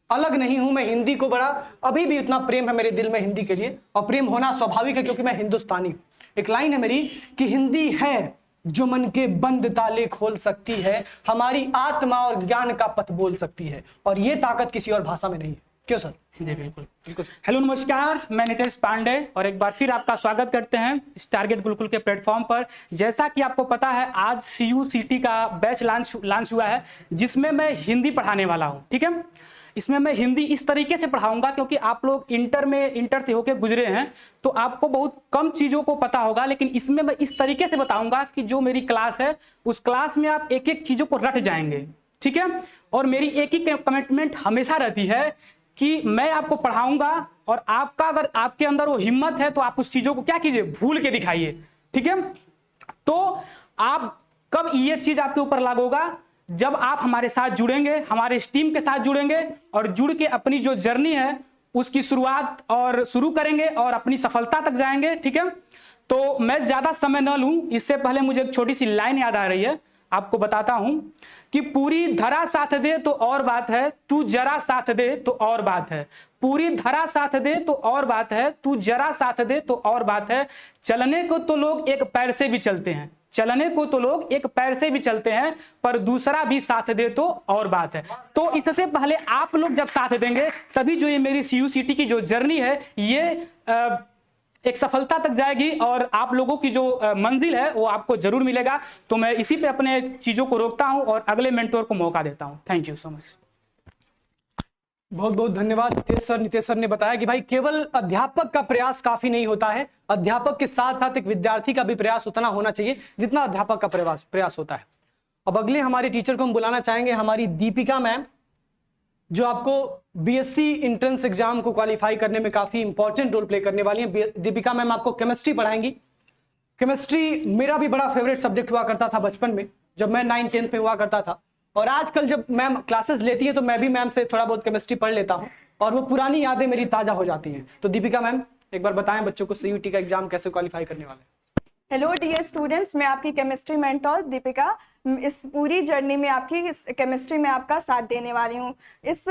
अलग नहीं हूं। मैं हिंदी को बड़ा, अभी भी उतना प्रेम है मेरे दिल में हिंदी के लिए, और प्रेम होना स्वाभाविक है क्योंकि मैं हिंदुस्तानी हूं। एक लाइन है मेरी कि हिंदी है जो मन के बंद ताले खोल सकती है, हमारी आत्मा और ज्ञान का पथ बोल सकती है, और ये ताकत किसी और भाषा में नहीं है। क्यों सर? जी बिल्कुल बिल्कुल। हेलो नमस्कार, मैं नितेश पांडे और एक बार फिर आपका स्वागत करते हैं इस टारगेट गुरुकुल के प्लेटफॉर्म पर। जैसा कि आपको पता है आज CUCT का बैच लॉन्च हुआ है जिसमें मैं हिंदी पढ़ाने वाला हूं। ठीक है, इसमें मैं हिंदी इस तरीके से पढ़ाऊंगा क्योंकि आप लोग इंटर से होके गुजरे हैं तो आपको बहुत कम चीज़ों को पता होगा, लेकिन इसमें मैं इस तरीके से बताऊंगा कि जो मेरी क्लास है उस क्लास में आप एक एक चीज़ों को रट जाएंगे। ठीक है, और मेरी एक ही कमिटमेंट हमेशा रहती है कि मैं आपको पढ़ाऊंगा और आपका अगर आपके अंदर वो हिम्मत है तो आप उस चीज़ों को क्या कीजिए, भूल के दिखाइए। ठीक है, तो आप कब ये चीज़ आपके ऊपर लागू होगा, जब आप हमारे साथ जुड़ेंगे, हमारे इस टीम के साथ जुड़ेंगे और जुड़ के अपनी जो जर्नी है उसकी शुरुआत और शुरू करेंगे और अपनी सफलता तक जाएंगे। ठीक है, तो मैं ज्यादा समय न लूं, इससे पहले मुझे एक छोटी सी लाइन याद आ रही है, आपको बताता हूं कि पूरी धरा साथ दे तो और बात है, तू जरा साथ दे तो और बात है। पूरी धरा साथ दे तो और बात है, तू जरा साथ दे तो और बात है। चलने को तो लोग एक पैर से भी चलते हैं, चलने को तो लोग एक पैर से भी चलते हैं, पर दूसरा भी साथ दे तो और बात है। तो इससे पहले आप लोग जब साथ देंगे तभी जो ये मेरी CUCT की जो जर्नी है ये एक सफलता तक जाएगी और आप लोगों की जो मंजिल है वो आपको जरूर मिलेगा। तो मैं इसी पे अपने चीजों को रोकता हूं और अगले मेंटोर को मौका देता हूं। Thank you so much. बहुत बहुत धन्यवाद नितेश सर। नितेश सर ने बताया कि भाई केवल अध्यापक का प्रयास काफी नहीं होता है, अध्यापक के साथ साथ एक विद्यार्थी का भी प्रयास उतना होना चाहिए जितना अध्यापक का प्रयास होता है। अब अगले हमारे टीचर को हम बुलाना चाहेंगे, हमारी दीपिका मैम, जो आपको BSc एंट्रेंस एग्जाम को क्वालिफाई करने में काफी इंपॉर्टेंट रोल प्ले करने वाली है। दीपिका मैम आपको केमिस्ट्री पढ़ाएंगी। केमिस्ट्री मेरा भी बड़ा फेवरेट सब्जेक्ट हुआ करता था बचपन में, जब मैं 9th-10th में हुआ करता था, और आजकल जब मैम क्लासेस लेती है तो मैं भी मैम से थोड़ा बहुत केमिस्ट्री पढ़ लेता हूं और वो पुरानी यादें मेरी ताजा हो जाती हैं। तो दीपिका मैम एक बार बताएं बच्चों को CUT का एग्जाम कैसे क्वालिफाई करने वाले हैं। हेलो डियर स्टूडेंट्स, मैं आपकी केमिस्ट्री मेंटोर दीपिका इस पूरी जर्नी में आपकी केमिस्ट्री में आपका साथ देने वाली हूँ। इस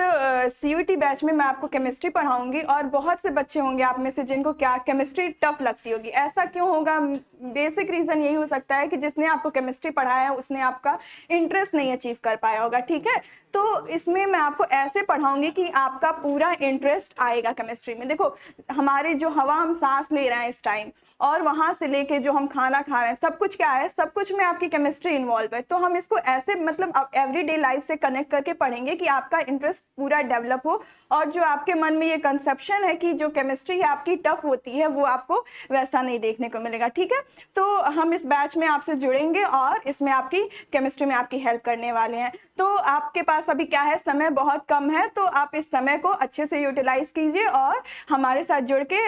CUT बैच में मैं आपको केमिस्ट्री पढ़ाऊंगी और बहुत से बच्चे होंगे आप में से जिनको क्या केमिस्ट्री टफ लगती होगी। ऐसा क्यों होगा? बेसिक रीज़न यही हो सकता है कि जिसने आपको केमिस्ट्री पढ़ाया है उसने आपका इंटरेस्ट नहीं अचीव कर पाया होगा। ठीक है, तो इसमें मैं आपको ऐसे पढ़ाऊंगी कि आपका पूरा इंटरेस्ट आएगा केमिस्ट्री में। देखो, हमारे जो हवा हम सांस ले रहे हैं इस टाइम और वहाँ से लेके जो हम खाना खा रहे हैं, सब कुछ क्या है, सब कुछ में आपकी केमिस्ट्री इन्वॉल्व है। तो हम इसको ऐसे मतलब एवरीडे लाइफ से कनेक्ट करके पढ़ेंगे कि आपका इंटरेस्ट पूरा डेवलप हो और जो आपके मन में ये कंसेप्शन है कि जो केमिस्ट्री आपकी टफ होती है वो आपको वैसा नहीं देखने को मिलेगा। ठीक है, तो हम इस बैच में आपसे जुड़ेंगे और इसमें आपकी केमिस्ट्री में आपकी हेल्प करने वाले हैं। तो आपके पास अभी क्या है, समय बहुत कम है, तो आप इस समय को अच्छे से यूटिलाइज कीजिए और हमारे साथ जुड़ के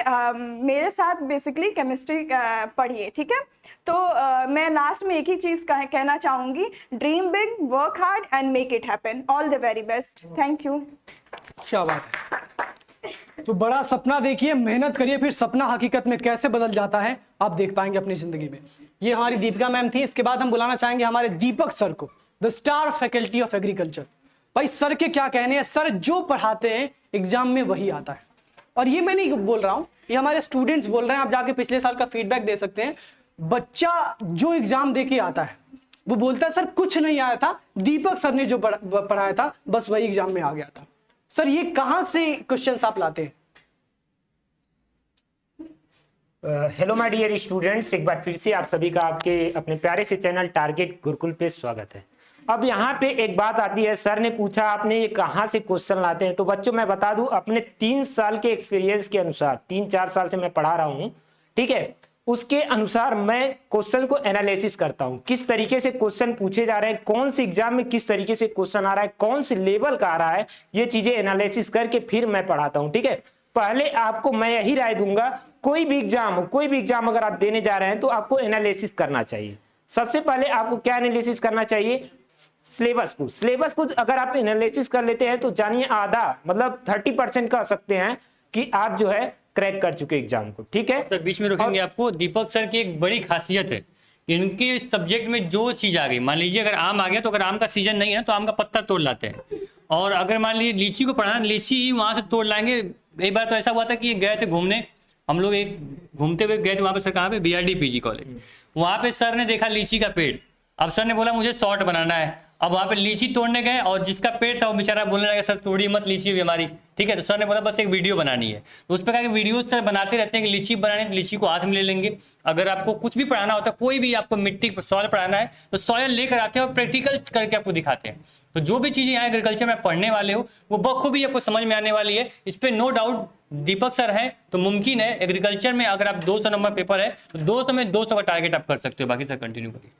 मेरे साथ बेसिकली केमिस्ट्री पढ़िए। ठीक है, तो मैं लास्ट में एक ही चीज़ कहना चाहूँगी, dream big, work hard and make it happen. All the very best. Thank you. क्या बात है, तो बड़ा सपना देखिए, मेहनत करिए, फिर सपना हकीकत में कैसे बदल जाता है आप देख पाएंगे अपनी जिंदगी में। ये हमारी दीपिका मैम थी। इसके बाद हम बुलाना चाहेंगे हमारे दीपक सर को, the star faculty of agriculture. भाई सर के क्या कहने हैं, सर जो पढ़ाते हैं एग्जाम में वही आता है। और ये मैं नहीं बोल रहा हूँ, ये हमारे स्टूडेंट्स बोल रहे हैं, आप जाके पिछले साल का फीडबैक दे सकते हैं। बच्चा जो एग्जाम दे के आता है वो बोलता है सर कुछ नहीं आया था, दीपक सर ने जो पढ़ाया था बस वही एग्जाम में आ गया था। सर ये कहां से क्वेश्चंस आप लाते हैं? हेलो माय डियर स्टूडेंट्स, एक बार फिर से आप सभी का आपके अपने प्यारे से चैनल टारगेट गुरुकुल पे स्वागत है। अब यहाँ पे एक बात आती है, सर ने पूछा आपने ये कहाँ से क्वेश्चन लाते हैं। तो बच्चों मैं बता दूं, अपने 3 साल के एक्सपीरियंस के अनुसार, 3-4 साल से मैं पढ़ा रहा हूँ, ठीक है, उसके अनुसार मैं क्वेश्चन को एनालिसिस करता हूँ। किस तरीके से क्वेश्चन पूछे जा रहे हैं, कौन से एग्जाम में किस तरीके से क्वेश्चन आ रहा है, कौन से लेवल का आ रहा है, ये चीजें एनालिसिस करके फिर मैं पढ़ाता हूँ। ठीक है, पहले आपको मैं यही राय दूंगा, कोई भी एग्जाम अगर आप देने जा रहे हैं तो आपको एनालिसिस करना चाहिए। सबसे पहले आपको क्या एनालिसिस करना चाहिए? सिलेबस को अगर आप एनालिसिस कर लेते हैं तो जानिए आधा मतलब 30% कह सकते हैं कि आप जो है क्रैक कर चुके एग्जाम को। ठीक है सर, बीच में रोकेंगे आपको। दीपक सर की एक बड़ी खासियत है, इनके सब्जेक्ट में जो चीज आ गई, मान लीजिए अगर आम आ गया तो अगर आम का सीजन नहीं है तो आम का पत्ता तोड़ लाते हैं, और अगर मान लीजिए लीची को पढ़ाना, लीची ही वहां से तोड़ लाएंगे। एक बार तो ऐसा हुआ था कि गए थे घूमने, हम लोग एक घूमते हुए गए थे वहां पे, सर कहाँ पे, BRD PG कॉलेज, वहां पे सर ने देखा लीची का पेड़। अब सर ने बोला मुझे शॉर्ट बनाना है, अब वहां पे लीची तोड़ने गए और जिसका पेड़ था वो बेचारा बोलने लगा सर तोड़िए मत, लीची भी हमारी। ठीक है, तो सर ने बोला बस एक वीडियो बनानी है। तो उस प्रकार के वीडियो सर बनाते रहते हैं कि लीची बनाने, लीची को हाथ में ले लेंगे। अगर आपको कुछ भी पढ़ाना होता है, कोई भी आपको मिट्टी सॉइल पढ़ाना है तो सॉइल लेकर आते हैं और प्रैक्टिकल करके आपको दिखाते हैं। तो जो भी चीजें यहाँ एग्रीकल्चर में पढ़ने वाले हो वो बखूबी आपको समझ में आने वाली है, इस पर नो डाउट। दीपक सर है तो मुमकिन है एग्रीकल्चर में अगर आप 200 नंबर पेपर है तो 200 में 200 का टारगेट आप कर सकते हो। बाकी सर कंटिन्यू करिए।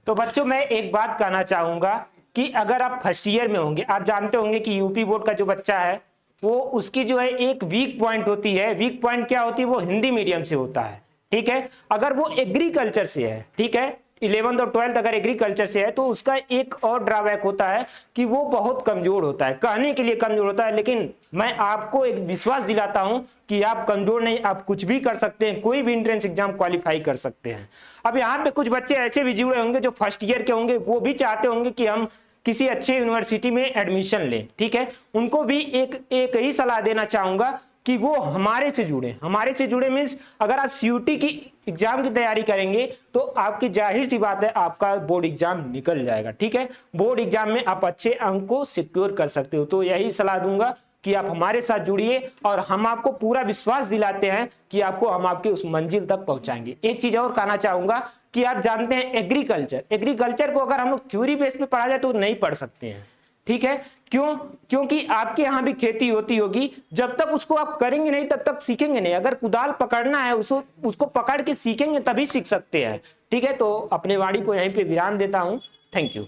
तो बच्चों मैं एक बात कहना चाहूंगा कि अगर आप फर्स्ट ईयर में होंगे, आप जानते होंगे कि यूपी बोर्ड का जो बच्चा है वो उसकी जो है एक वीक पॉइंट होती है। वीक पॉइंट क्या होती है? वो हिंदी मीडियम से होता है। ठीक है, अगर वो एग्रीकल्चर से है, ठीक है, 11th और 12th अगर एग्रीकल्चर से है तो उसका एक और ड्रॉबैक होता है कि वो बहुत कमजोर होता है, कहने के लिए कमजोर होता है, लेकिन मैं आपको एक विश्वास दिलाता हूं कि आप कमजोर नहीं, आप कुछ भी कर सकते हैं, कोई भी एंट्रेंस एग्जाम क्वालिफाई कर सकते हैं। अब यहाँ पे कुछ बच्चे ऐसे भी जुड़े होंगे जो फर्स्ट ईयर के होंगे, वो भी चाहते होंगे कि हम किसी अच्छे यूनिवर्सिटी में एडमिशन लें। ठीक है, उनको भी एक ही सलाह देना चाहूंगा कि वो हमारे से जुड़े मीन्स अगर आप CUT की एग्जाम की तैयारी करेंगे तो आपकी जाहिर सी बात है आपका बोर्ड एग्जाम निकल जाएगा। ठीक है, बोर्ड एग्जाम में आप अच्छे अंक को सिक्योर कर सकते हो। तो यही सलाह दूंगा कि आप हमारे साथ जुड़िए और हम आपको पूरा विश्वास दिलाते हैं कि हम आपके उस मंजिल तक पहुंचाएंगे। एक चीज और कहना चाहूंगा कि आप जानते हैं एग्रीकल्चर को अगर हम लोग थ्योरी बेस पे पढ़ा जाए तो नहीं पढ़ सकते हैं। ठीक है, क्यों? क्योंकि आपके यहाँ भी खेती होती होगी, जब तक उसको आप करेंगे नहीं तब तक सीखेंगे नहीं। अगर कुदाल पकड़ना है उसको पकड़ के सीखेंगे तभी सीख सकते हैं। ठीक है, तो अपने वाणी को यहीं पे विराम देता हूं। Thank you.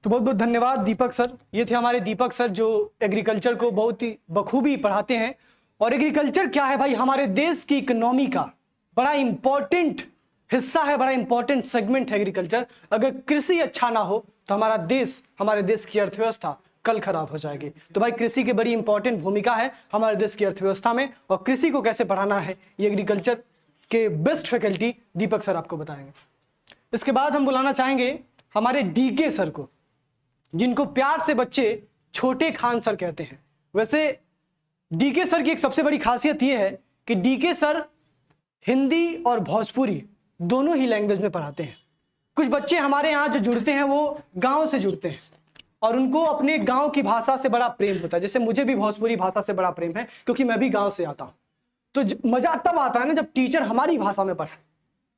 तो बहुत बहुत धन्यवाद दीपक सर। ये थे हमारे दीपक सर जो एग्रीकल्चर को बहुत ही बखूबी पढ़ाते हैं। और एग्रीकल्चर क्या है भाई? हमारे देश की इकोनॉमी का बड़ा इंपॉर्टेंट हिस्सा है, बड़ा इंपॉर्टेंट सेगमेंट है एग्रीकल्चर। अगर कृषि अच्छा ना हो तो हमारे देश की अर्थव्यवस्था कल खराब हो जाएगी। तो भाई कृषि की बड़ी इंपॉर्टेंट भूमिका है हमारे देश की अर्थव्यवस्था में, और कृषि को कैसे पढ़ाना है ये एग्रीकल्चर के बेस्ट फैकल्टी दीपक सर आपको बताएंगे। इसके बाद हम बुलाना चाहेंगे हमारे DK सर को, जिनको प्यार से बच्चे छोटे खान सर कहते हैं। वैसे DK सर की एक सबसे बड़ी खासियत यह है कि DK सर हिंदी और भोजपुरी दोनों ही लैंग्वेज में पढ़ाते हैं। कुछ बच्चे हमारे यहाँ जो जुड़ते हैं वो गांव से जुड़ते हैं और उनको अपने गांव की भाषा से बड़ा प्रेम होता है। जैसे मुझे भी भोजपुरी भाषा से बड़ा प्रेम है क्योंकि मैं भी गांव से आता हूँ। तो मजा तब आता है ना जब टीचर हमारी भाषा में पढ़ाए।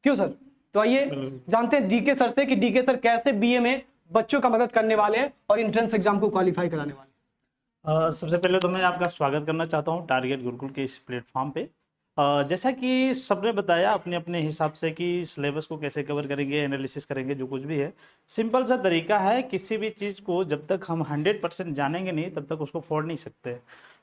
क्यों सर? तो आइए जानते हैं DK सर से कि DK सर कैसे BA में बच्चों का मदद करने वाले हैं और एंट्रेंस एग्जाम को क्वालिफाई कराने वाले हैं। सबसे पहले तो मैं आपका स्वागत करना चाहता हूं टारगेट गुरुकुल के इस प्लेटफॉर्म पे। जैसा कि सबने बताया अपने अपने हिसाब से कि सिलेबस को कैसे कवर करेंगे, एनालिसिस करेंगे, जो कुछ भी है सिंपल सा तरीका है। किसी भी चीज़ को जब तक हम 100% जानेंगे नहीं तब तक उसको फोड़ नहीं सकते।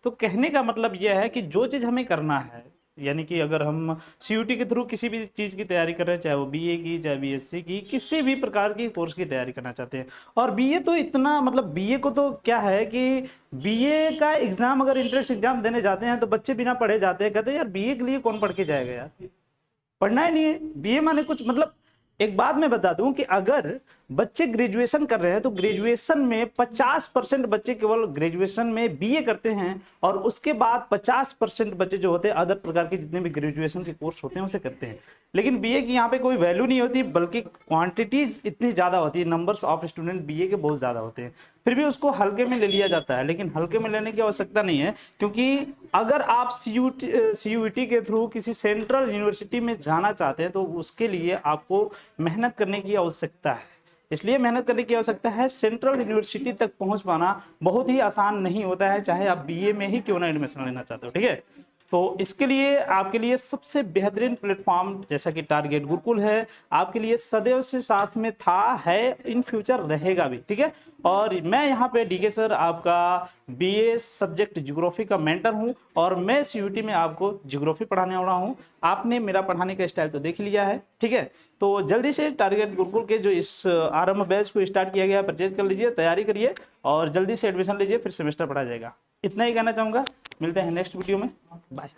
तो कहने का मतलब यह है कि जो चीज़ हमें करना है, यानी कि अगर हम CUT के थ्रू किसी भी चीज़ की तैयारी कर रहे हैं, चाहे वो BA की, चाहे BSc की, किसी भी प्रकार की कोर्स की तैयारी करना चाहते हैं, और BA तो इतना मतलब BA को तो क्या है कि BA का एग्जाम अगर इंट्रेंस एग्जाम देने जाते हैं तो बच्चे बिना पढ़े जाते हैं, कहते हैं यार BA के लिए कौन पढ़ के जाएगा यार, पढ़ना ही नहीं है। BA माने कुछ मतलब एक बात मैं बता दूं कि अगर बच्चे ग्रेजुएशन कर रहे हैं तो ग्रेजुएशन में 50% बच्चे केवल ग्रेजुएशन में बीए करते हैं और उसके बाद 50% बच्चे जो होते हैं अदर प्रकार के जितने भी ग्रेजुएशन के कोर्स होते हैं उसे करते हैं। लेकिन बीए की यहाँ पे कोई वैल्यू नहीं होती, बल्कि क्वांटिटीज इतनी ज़्यादा होती है, नंबर्स ऑफ स्टूडेंट बीए के बहुत ज़्यादा होते हैं, फिर भी उसको हल्के में ले लिया जाता है। लेकिन हल्के में लेने की आवश्यकता नहीं है, क्योंकि अगर आप CUET के थ्रू किसी सेंट्रल यूनिवर्सिटी में जाना चाहते हैं तो उसके लिए आपको मेहनत करने की आवश्यकता है। इसलिए मेहनत करने की आवश्यकता है। सेंट्रल यूनिवर्सिटी तक पहुंच पाना बहुत ही आसान नहीं होता है, चाहे आप बीए में ही क्यों ना एडमिशन लेना चाहते हो, ठीक है। तो इसके लिए आपके लिए सबसे बेहतरीन प्लेटफॉर्म जैसा कि टारगेट गुरुकुल है, आपके लिए सदैव से साथ में था, है, इन फ्यूचर रहेगा भी, ठीक है। और मैं यहाँ पे डीके सर आपका बीए सब्जेक्ट ज्योग्राफी का मेंटर हूँ और मैं CUET में आपको ज्योग्राफी पढ़ाने वाला हूँ। आपने मेरा पढ़ाने का स्टाइल तो देख लिया है, ठीक है। तो जल्दी से टारगेट गुरुकुल के जो इस आरंभ बैच को स्टार्ट किया गया परचेज कर लीजिए, तैयारी करिए और जल्दी से एडमिशन लीजिए, फिर सेमेस्टर पढ़ा जाएगा। इतना ही कहना चाहूँगा, मिलते हैं नेक्स्ट वीडियो में, बाय।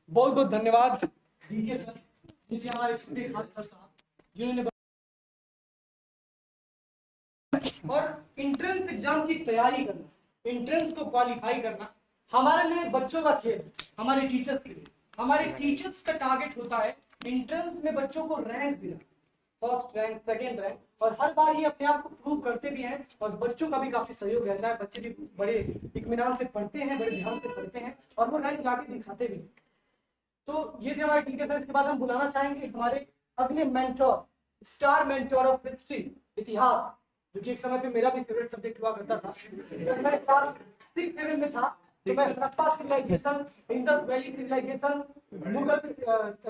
बहुत बहुत धन्यवाद डीके सर, जिसे हमारे छोटे खान सर साहब जिन्होंने और एंट्रेंस एग्जाम की तैयारी करना, एंट्रेंस को क्वालिफाई करना हमारे लिए बच्चों का खेल, हमारे टीचर्स के लिए। हमारे टीचर्स का टारगेट होता है एंट्रेंस में बच्चों को रैंक देना, फर्स्ट रैंक, सेकंड रैंक, और हर बार ये अपने आप को प्रूव करते भी हैं और बच्चों का भी काफी सहयोग रहता है। बच्चे भी बड़े इत्मीनान से पढ़ते हैं, बड़े ध्यान से पढ़ते हैं और वो रैंक लाके दिखाते भी हैं। तो ये थे हमारे टीके सर। इसके बाद हम बुलाना चाहेंगे हमारे अगले mentor, star mentor of history, इतिहास, जो कि एक समय पे मेरा भी फेवरेट सब्जेक्ट हुआ करता था। जब मैं क्लास 6-7 में था तो मैं Harappa civilisation, Indus valley civilisation, Mughal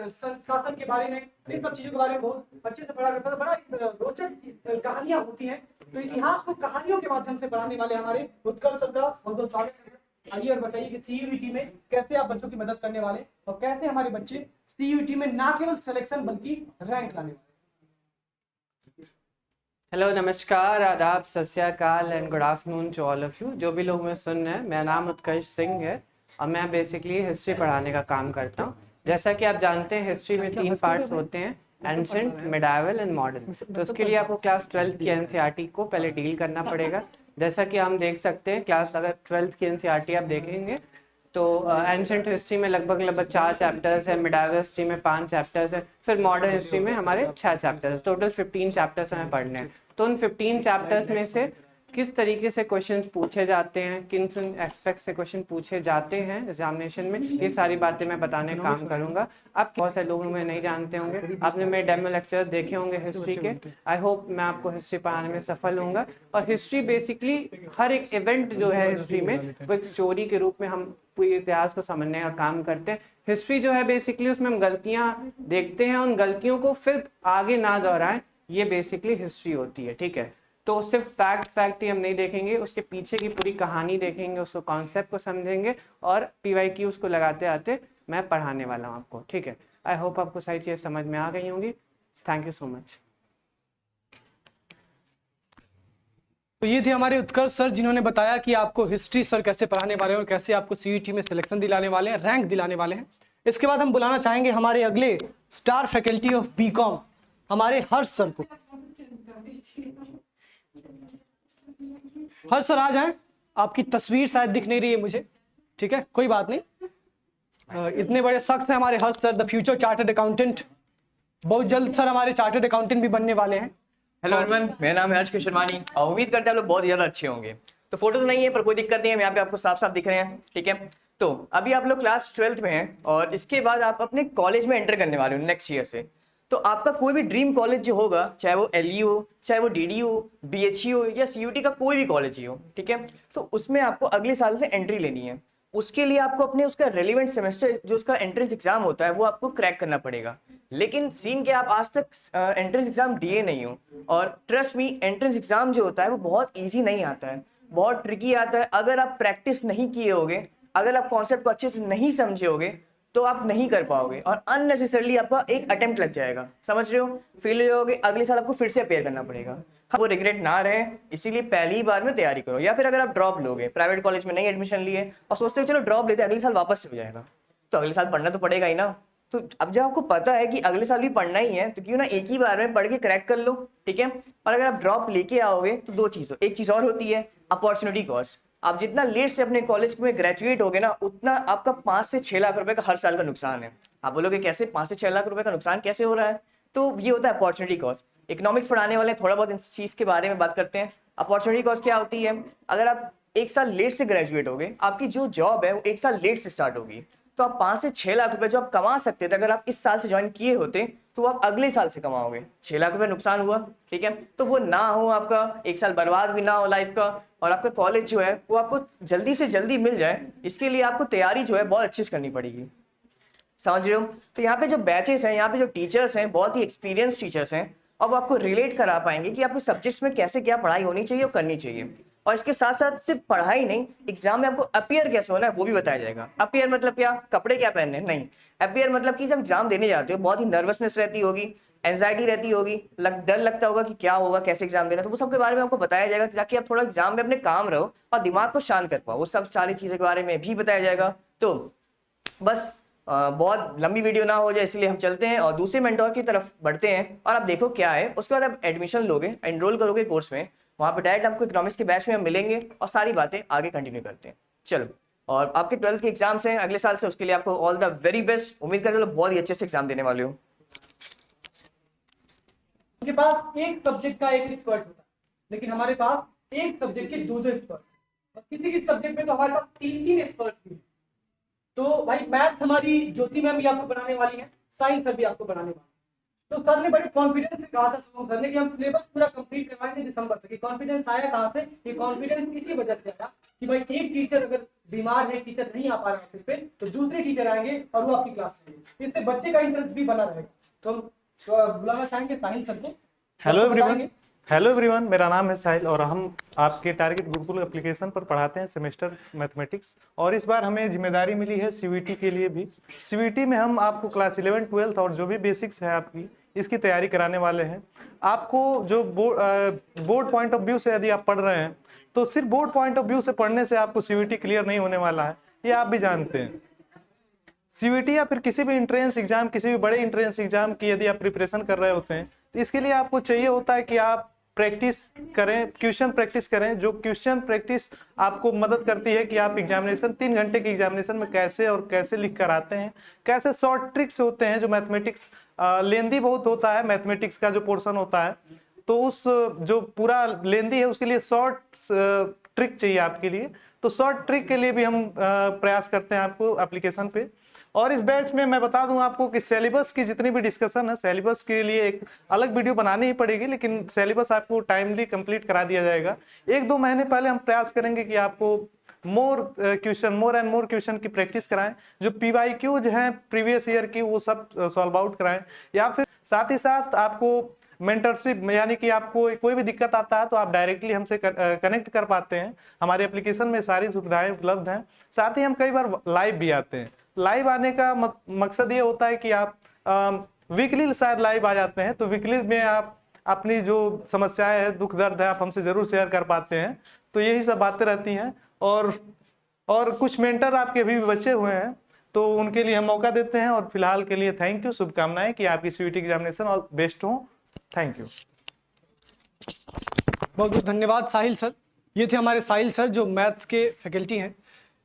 शासन के बारे में, इन सब चीजों के बारे में बहुत अच्छे से पढ़ा करता था। बड़ा रोचक कहानियां होती हैं, तो इतिहास को कहानियों के माध्यम से पढ़ाने वाले हमारे उत्कर्ष सर का बहुत बहुत स्वागत है। आइए और बताइए कि CUET में कैसे आप बच्चों की मदद करने वाले और कैसे हमारे बच्चे CUET में ना केवल सिलेक्शन बल्कि रैंक लाने वाले। हेलो, नमस्कार, आदाब, सत श्री अकाल and good afternoon to all of you. जो भी लोग मैं सुन रहे हैं, मेरा नाम उत्कर्ष सिंह है और मैं बेसिकली हिस्ट्री पढ़ाने का काम करता हूँ। जैसा कि आप जानते हैं, हिस्ट्री में 3 पार्ट्स होते हैं, एंशिएंट, मिडाइवल एंड मॉडर्न। तो उसके लिए आपको क्लास 12 की NCERT को पहले डील करना पड़ेगा। जैसा कि हम देख सकते हैं, क्लास अगर 12th की NCERT आप देखेंगे तो एंशिएंट हिस्ट्री में लगभग 4 चैप्टर्स है, मिडाइवल हिस्ट्री में 5 चैप्टर्स है, फिर मॉडर्न हिस्ट्री में हमारे 6 चैप्टर्स, टोटल 15 चैप्टर्स हमें पढ़ने हैं। तो उन 15 चैप्टर्स में से किस तरीके से क्वेश्चंस पूछे जाते हैं, किन एस्पेक्ट से क्वेश्चन पूछे जाते हैं एग्जामिनेशन में, ये सारी बातें मैं बताने का काम करूंगा। आप बहुत सारे लोग में नहीं जानते होंगे, आपने मेरे डेमो लेक्चर देखे होंगे हिस्ट्री के। आई होप मैं आपको हिस्ट्री पढ़ाने में सफल होऊंगा। और हिस्ट्री बेसिकली हर एक इवेंट जो है हिस्ट्री में, वो एक स्टोरी के रूप में हम पूरे इतिहास को समझने का काम करते हैं। हिस्ट्री जो है बेसिकली उसमें हम गलतियां देखते हैं, उन गलतियों को फिर आगे ना दोहराएं, ये बेसिकली हिस्ट्री होती है, ठीक है। तो सिर्फ फैक्ट ही हम नहीं देखेंगे, उसके पीछे की पूरी कहानी देखेंगे, उसको कॉन्सेप्ट को समझेंगे और PYQ को लगाते आते मैं पढ़ाने वाला हूँ आपको, ठीक है। आई होप आपको सारी चीज़ें समझ में आ गई होंगी। Thank you so much. तो ये थे हमारे उत्कर्ष सर, जिन्होंने बताया कि आपको हिस्ट्री सर कैसे पढ़ाने वाले हैं और कैसे आपको CUET में सिलेक्शन दिलाने वाले हैं, रैंक दिलाने वाले हैं। इसके बाद हम बुलाना चाहेंगे हमारे अगले स्टार फैकल्टी ऑफ BCom, हमारे हर्ष सर को। हर्ष सर आ जाएं। आपकी तस्वीर शायद दिख नहीं रही है मुझे, ठीक है, कोई बात नहीं। इतने बड़े शख्स हैं हमारे Harsh sir, the future chartered accountant. बहुत जल्द सर हमारे चार्टर्ड अकाउंटेंट भी बनने वाले हैं। हेलो एवरीवन, मेरा नाम है हर्ष किशनवानी और उम्मीद करते हैं आप लोग बहुत ज़्यादा अच्छे होंगे। तो फोटो तो नहीं है पर कोई दिक्कत नहीं है, यहाँ पे आपको साफ साफ दिख रहे हैं, ठीक है। तो अभी आप लोग क्लास 12th में हैं और इसके बाद आप अपने कॉलेज में एंटर करने वाले हो नेक्स्ट ईयर से। तो आपका कोई भी ड्रीम कॉलेज जो होगा, चाहे वो LU हो, चाहे वो DDU, BHU या CUET का कोई भी कॉलेज ही हो, ठीक है, तो उसमें आपको अगले साल से एंट्री लेनी है। उसके लिए आपको अपने उसका रेलिवेंट सेमेस्टर जो उसका एंट्रेंस एग्जाम होता है वो आपको क्रैक करना पड़ेगा। लेकिन सीन के आप आज तक एंट्रेंस एग्जाम दिए नहीं हो, और ट्रस्ट मी एंट्रेंस एग्जाम जो होता है वो बहुत ईजी नहीं आता है, बहुत ट्रिकी आता है। अगर आप प्रैक्टिस नहीं किए होगे, अगर आप कॉन्सेप्ट को अच्छे से नहीं समझे होगे तो आप नहीं कर पाओगे और अननेसेसरली आपका एक अटेम्प्ट लग जाएगा, समझ रहे हो, फेल हो जाओगे, अगले साल आपको फिर से अपेयर करना पड़ेगा। वो रिग्रेट ना रहे, इसीलिए पहली बार में तैयारी करो। या फिर अगर आप ड्रॉप लोगे, प्राइवेट कॉलेज में नहीं एडमिशन लिए और सोचते हो चलो ड्रॉप लेते अगले साल वापस से हो जाएगा, तो अगले साल पढ़ना तो पड़ेगा ही ना, तो अब जब आपको पता है कि अगले साल भी पढ़ना ही है तो क्यों ना एक ही बार में पढ़ के क्रैक कर लो, ठीक है। और अगर आप ड्रॉप लेके आओगे तो दो चीज़, एक चीज़ और होती है अपॉर्चुनिटी कॉस्ट। आप जितना लेट से अपने कॉलेज में ग्रेजुएट होगे ना, उतना आपका 5 से 6 लाख रुपए का हर साल का नुकसान है। आप बोलोगे कैसे 5 से 6 लाख रुपए का नुकसान कैसे हो रहा है? तो ये होता है अपॉर्चुनिटी कॉस्ट। इकोनॉमिक्स पढ़ाने वाले थोड़ा बहुत इस चीज़ के बारे में बात करते हैं। अपॉर्चुनिटी कॉस्ट क्या होती है? अगर आप 1 साल लेट से ग्रेजुएट होगे, आपकी जो जॉब है वो 1 साल लेट से स्टार्ट होगी, तो आप 5 से 6 लाख रुपए जो आप कमा सकते थे, अगर आप इस साल से ज्वाइन किए होते तो आप अगले साल से कमाओगे। 6 लाख रुपए नुकसान हुआ, ठीक है। तो वो ना हो, आपका 1 साल बर्बाद भी ना हो लाइफ का, और आपका कॉलेज जो है वो आपको जल्दी से जल्दी मिल जाए, इसके लिए आपको तैयारी जो है बहुत अच्छी से करनी पड़ेगी। समझ रहे हो? तो यहाँ पे जो बैचेस हैं, यहाँ पे जो टीचर्स हैं, बहुत ही एक्सपीरियंस टीचर्स हैं, और वो आपको रिलेट करा पाएंगे कि आपके सब्जेक्ट्स में कैसे क्या पढ़ाई होनी चाहिए और करनी चाहिए। और इसके साथ साथ सिर्फ पढ़ाई नहीं, एग्जाम में आपको अपीयर कैसे होना है वो भी बताया जाएगा। अपीयर मतलब क्या? कपड़े क्या पहनने? नहीं, अपीयर मतलब कि जब एग्जाम देने जाते हो बहुत ही नर्वसनेस रहती होगी, एंजाइटी रहती होगी, डर लगता होगा कि क्या होगा, कैसे एग्जाम देना, तो वो सब के बारे में आपको बताया जाएगा ताकि आप थोड़ा एग्जाम में अपने काम रहो और दिमाग को शांत कर पाओ। वो सब सारी चीज़ों के बारे में भी बताया जाएगा। तो बस बहुत लंबी वीडियो ना हो जाए इसलिए हम चलते हैं और दूसरे मेंटोर की तरफ बढ़ते हैं, और आप देखो क्या है। उसके बाद आप एडमिशन लोगे, एनरोल करोगे कोर्स में, वहाँ पे डायरेक्ट आपको इकोनॉमिक्स के बैच में हम मिलेंगे और सारी बातें आगे कंटिन्यू करते हैं। चलो, और आपके 12th के एग्जाम्स हैं अगले साल से, उसके लिए आपको ऑल द वेरी बेस्ट। उम्मीद करते हो बहुत ही अच्छे से एग्जाम देने वाले हो। उनके पास एक सब्जेक्ट का एक एक्सपर्ट होता है, लेकिन हमारे पास एक सब्जेक्ट के दो एक्सपर्ट, और किसी किसी सब्जेक्ट में तो हमारे पास 3 एक्सपर्ट भी। तो भाई मैथ हमारी ज्योति मैम भी आपको बनाने वाली है, साइंस सर भी आपको बनाने वाली है। तो सर ने बड़े कॉन्फिडेंस से कहा था शुभम सर ने कि हम सिलेबस पूरा कंप्लीट करवाएंगे दिसंबर तक। ये कॉन्फिडेंस आया कहाँ से? ये कॉन्फिडेंस इसी वजह से आया कि भाई एक टीचर अगर बीमार है, टीचर नहीं आ पा रहा है ऑफिस पे, तो दूसरे टीचर आएंगे और वो आपकी क्लास लेंगे, इससे बच्चे का इंटरेस्ट भी बना रहेगा। तो हम बुलाना चाहेंगे साहिल सर को। हेलो एवरीवन, मेरा नाम है साहिल और हम आपके टारगेट गुरुकुल एप्लीकेशन पर पढ़ाते हैं सेमेस्टर मैथमेटिक्स। और इस बार हमें जिम्मेदारी मिली है सीवीटी के लिए भी। सीवीटी में हम आपको क्लास 11, 12 और जो भी बेसिक्स है आपकी, इसकी तैयारी कराने वाले हैं। आपको जो बोर्ड पॉइंट ऑफ व्यू से यदि आप पढ़ रहे हैं तो सिर्फ बोर्ड पॉइंट ऑफ व्यू से पढ़ने से आपको सीवीटी क्लियर नहीं होने वाला है, ये आप भी जानते हैं। सीवीटी या फिर किसी भी इंट्रेंस एग्जाम, किसी भी बड़े इंट्रेंस एग्जाम की यदि आप प्रिपरेशन कर रहे होते हैं तो इसके लिए आपको चाहिए होता है कि आप प्रैक्टिस करें, क्वेश्चन प्रैक्टिस करें। जो क्वेश्चन प्रैक्टिस आपको मदद करती है कि आप एग्जामिनेशन 3 घंटे की एग्जामिनेशन में कैसे और कैसे लिख कर आते हैं, कैसे शॉर्ट ट्रिक्स होते हैं। जो मैथमेटिक्स लेंदी बहुत होता है, मैथमेटिक्स का जो पोर्शन होता है, तो उस जो पूरा लेंदी है उसके लिए शॉर्ट ट्रिक चाहिए आपके लिए। तो शॉर्ट ट्रिक के लिए भी हम प्रयास करते हैं आपको एप्लीकेशन पे। और इस बैच में मैं बता दूं आपको कि सिलेबस की जितनी भी डिस्कशन है, सिलेबस के लिए एक अलग वीडियो बनानी ही पड़ेगी, लेकिन सिलेबस आपको टाइमली कंप्लीट करा दिया जाएगा। 1-2 महीने पहले हम प्रयास करेंगे कि आपको मोर एंड मोर क्वेश्चन की प्रैक्टिस कराएं। जो PYQs हैं प्रीवियस ईयर की, वो सब सॉल्व आउट कराएं, या फिर साथ ही साथ आपको मेंटरशिप, यानी कि आपको कोई भी दिक्कत आता है तो आप डायरेक्टली हमसे कनेक्ट कर पाते हैं। हमारे एप्लीकेशन में सारी सुविधाएं उपलब्ध हैं। साथ ही हम कई बार लाइव भी आते हैं। लाइव आने का मकसद ये होता है कि आप वीकली शायद लाइव आ जाते हैं, तो वीकली में आप अपनी जो समस्याएं हैं, दुख दर्द है, आप हमसे जरूर शेयर कर पाते हैं। तो यही सब बातें रहती हैं। और कुछ मेंटर आपके अभी भी बचे हुए हैं, तो उनके लिए हम मौका देते हैं। और फिलहाल के लिए थैंक यू, शुभकामनाएं कि आपकी सीयूटी एग्जामिनेशन और बेस्ट हो। Thank you. बहुत बहुत धन्यवाद साहिल सर। ये थे हमारे साहिल सर जो मैथ्स के फैकल्टी हैं।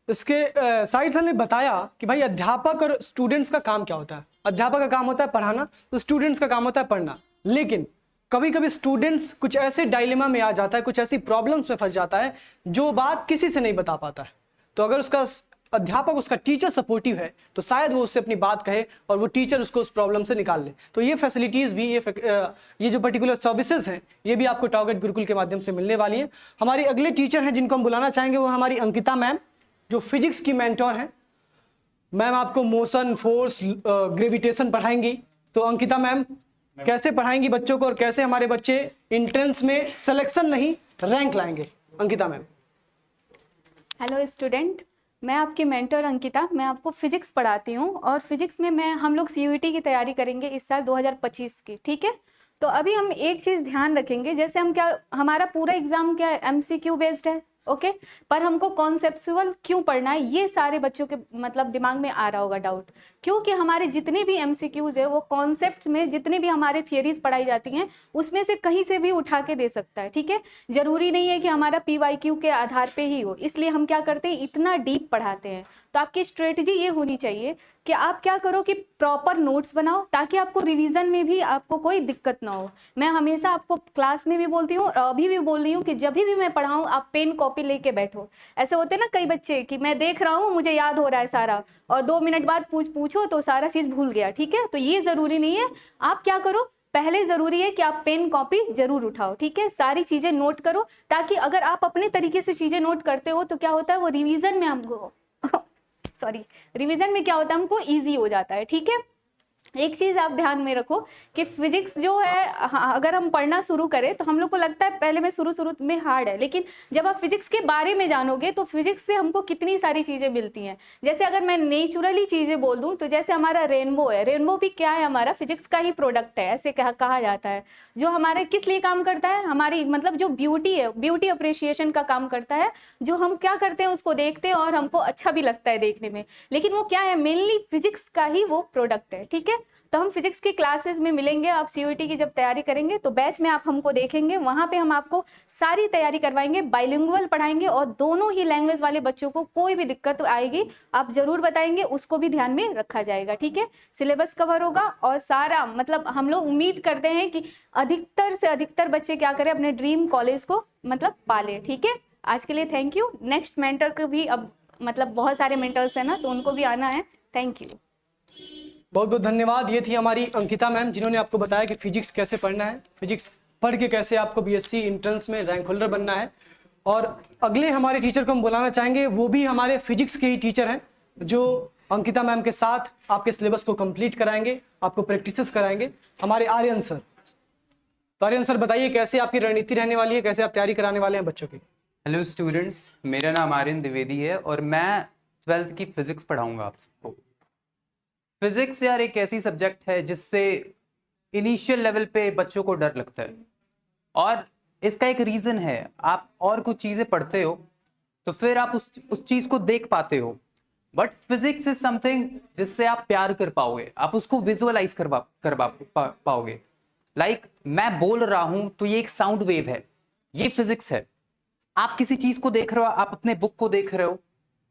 इसके साहिल सर ने बताया कि भाई अध्यापक और स्टूडेंट्स का काम क्या होता है। अध्यापक का काम होता है पढ़ाना, तो स्टूडेंट्स का काम होता है पढ़ना। लेकिन कभी कभी स्टूडेंट्स कुछ ऐसे डायलेमा में आ जाता है, कुछ ऐसी प्रॉब्लम्स में फंस जाता है जो बात किसी से नहीं बता पाता है। तो अगर उसका अध्यापक, उसका टीचर सपोर्टिव है तो शायद वो उससे अपनी बात कहे और वो टीचर उसको उस प्रॉब्लम से निकाल ले। तो ये फैसिलिटीज़ भी, ये जो पर्टिकुलर सर्विसेज हैं, ये भी आपको टारगेट गुरुकुल के माध्यम से मिलने वाली है। हमारी अगले टीचर हैं जिनको हम बुलाना चाहेंगे, वो हमारी अंकिता मैम, जो फिजिक्स की मेंटोर हैं। मैम आपको मोशन, फोर्स, ग्रेविटेशन पढ़ाएंगी। तो अंकिता मैम कैसे पढ़ाएंगी बच्चों को और कैसे हमारे बच्चे एंट्रेंस में सिलेक्शन नहीं रैंक लाएंगे? अंकिता मैम। हेलो स्टूडेंट, मैं आपकी मेंटर अंकिता। मैं आपको फिजिक्स पढ़ाती हूँ और फिजिक्स में हम लोग सीयूईटी की तैयारी करेंगे इस साल 2025 की, ठीक है। तो अभी हम एक चीज़ ध्यान रखेंगे, जैसे हमारा पूरा एग्जाम क्या है, MCQ बेस्ड है, ओके। पर हमको कॉन्सेप्चुअल क्यों पढ़ना है, ये सारे बच्चों के मतलब दिमाग में आ रहा होगा डाउट, क्योंकि हमारे जितने भी एमसीक्यूज है वो कॉन्सेप्ट्स में जितने भी हमारे थियरीज पढ़ाई जाती हैं उसमें से कहीं से भी उठा के दे सकता है, ठीक है। जरूरी नहीं है कि हमारा पीवाईक्यू के आधार पे ही हो, इसलिए हम क्या करते हैं, इतना डीप पढ़ाते हैं। तो आपकी स्ट्रेटजी ये होनी चाहिए कि आप क्या करो कि प्रॉपर नोट्स बनाओ, ताकि आपको रिवीजन में भी आपको कोई दिक्कत ना हो। मैं हमेशा आपको क्लास में भी बोलती हूँ और अभी भी बोल रही हूँ कि जब भी मैं पढ़ाऊँ आप पेन कॉपी लेके बैठो। ऐसे होते हैं ना कई बच्चे कि मैं देख रहा हूँ, मुझे याद हो रहा है सारा, और 2 मिनट बाद पूछो तो सारा चीज़ भूल गया, ठीक है। तो ये ज़रूरी नहीं है। आप क्या करो, पहले ज़रूरी है कि आप पेन कॉपी जरूर उठाओ, ठीक है। सारी चीज़ें नोट करो, ताकि अगर आप अपने तरीके से चीज़ें नोट करते हो तो क्या होता है, वो रिवीजन में हमको रिवीजन में क्या होता है, हमको ईजी हो जाता है, ठीक है। एक चीज़ आप ध्यान में रखो कि फिजिक्स जो है, अगर हम पढ़ना शुरू करें तो हम लोग को लगता है पहले में शुरू में हार्ड है, लेकिन जब आप फिजिक्स के बारे में जानोगे तो फिजिक्स से हमको कितनी सारी चीज़ें मिलती हैं। जैसे अगर मैं नेचुरली चीज़ें बोल दूं तो जैसे हमारा रेनबो है, रेनबो भी क्या है, हमारा फिजिक्स का ही प्रोडक्ट है, ऐसे कहा जाता है। जो हमारे किस लिए काम करता है, हमारी मतलब जो ब्यूटी है, ब्यूटी अप्रिशिएशन का काम करता है। जो हम क्या करते हैं उसको देखते हैं और हमको अच्छा भी लगता है देखने में, लेकिन वो क्या है, मेनली फिजिक्स का ही वो प्रोडक्ट है, ठीक है। तो हम फिजिक्स की क्लासेस में मिलेंगे, आप सीयूईटी की जब तैयारी करेंगे तो बैच में आप हमको देखेंगे, वहाँ पे हम आपको सारी तैयारी करवाएंगे, बाइलिंगुअल पढ़ाएंगे और दोनों ही लैंग्वेज वाले बच्चों को कोई भी दिक्कत आएगी आप जरूर बताएंगे, उसको भी ध्यान में रखा जाएगा, ठीक है। सिलेबस कवर होगा और सारा मतलब हम लोग उम्मीद करते हैं कि अधिकतर से अधिकतर बच्चे क्या करें, अपने ड्रीम कॉलेज को मतलब पाले, ठीक है। आज के लिए थैंक यू। नेक्स्ट मेंटर को भी अब मतलब बहुत सारे मेंटर्स हैं ना, तो उनको भी आना है। थैंक यू, बहुत बहुत धन्यवाद। ये थी हमारी अंकिता मैम, जिन्होंने आपको बताया कि फिजिक्स कैसे पढ़ना है, फिजिक्स पढ़ के कैसे आपको बीएससी एंट्रेंस में रैंक होल्डर बनना है। और अगले हमारे टीचर को हम बुलाना चाहेंगे, वो भी हमारे फिजिक्स के ही टीचर हैं, जो अंकिता मैम के साथ आपके सिलेबस को कंप्लीट कराएंगे, आपको प्रैक्टिसेस कराएंगे, हमारे आर्यन सर। तो आर्यन सर बताइए कैसे आपकी रणनीति रहने वाली है, कैसे आप तैयारी कराने वाले हैं बच्चों की। हेलो स्टूडेंट्स, मेरा नाम आर्यन द्विवेदी है और मैं 12th की फिजिक्स पढ़ाऊंगा आप सबको। फिजिक्स यार एक ऐसी सब्जेक्ट है जिससे इनिशियल लेवल पे बच्चों को डर लगता है, और इसका एक रीज़न है, आप और कुछ चीज़ें पढ़ते हो तो फिर आप उस चीज़ को देख पाते हो, बट फिजिक्स इज समथिंग जिससे आप प्यार कर पाओगे, आप उसको विजुअलाइज करवा पाओगे। लाइक मैं बोल रहा हूं तो ये एक साउंड वेव है, ये फिजिक्स है। आप किसी चीज़ को देख रहे हो, आप अपने बुक को देख रहे हो,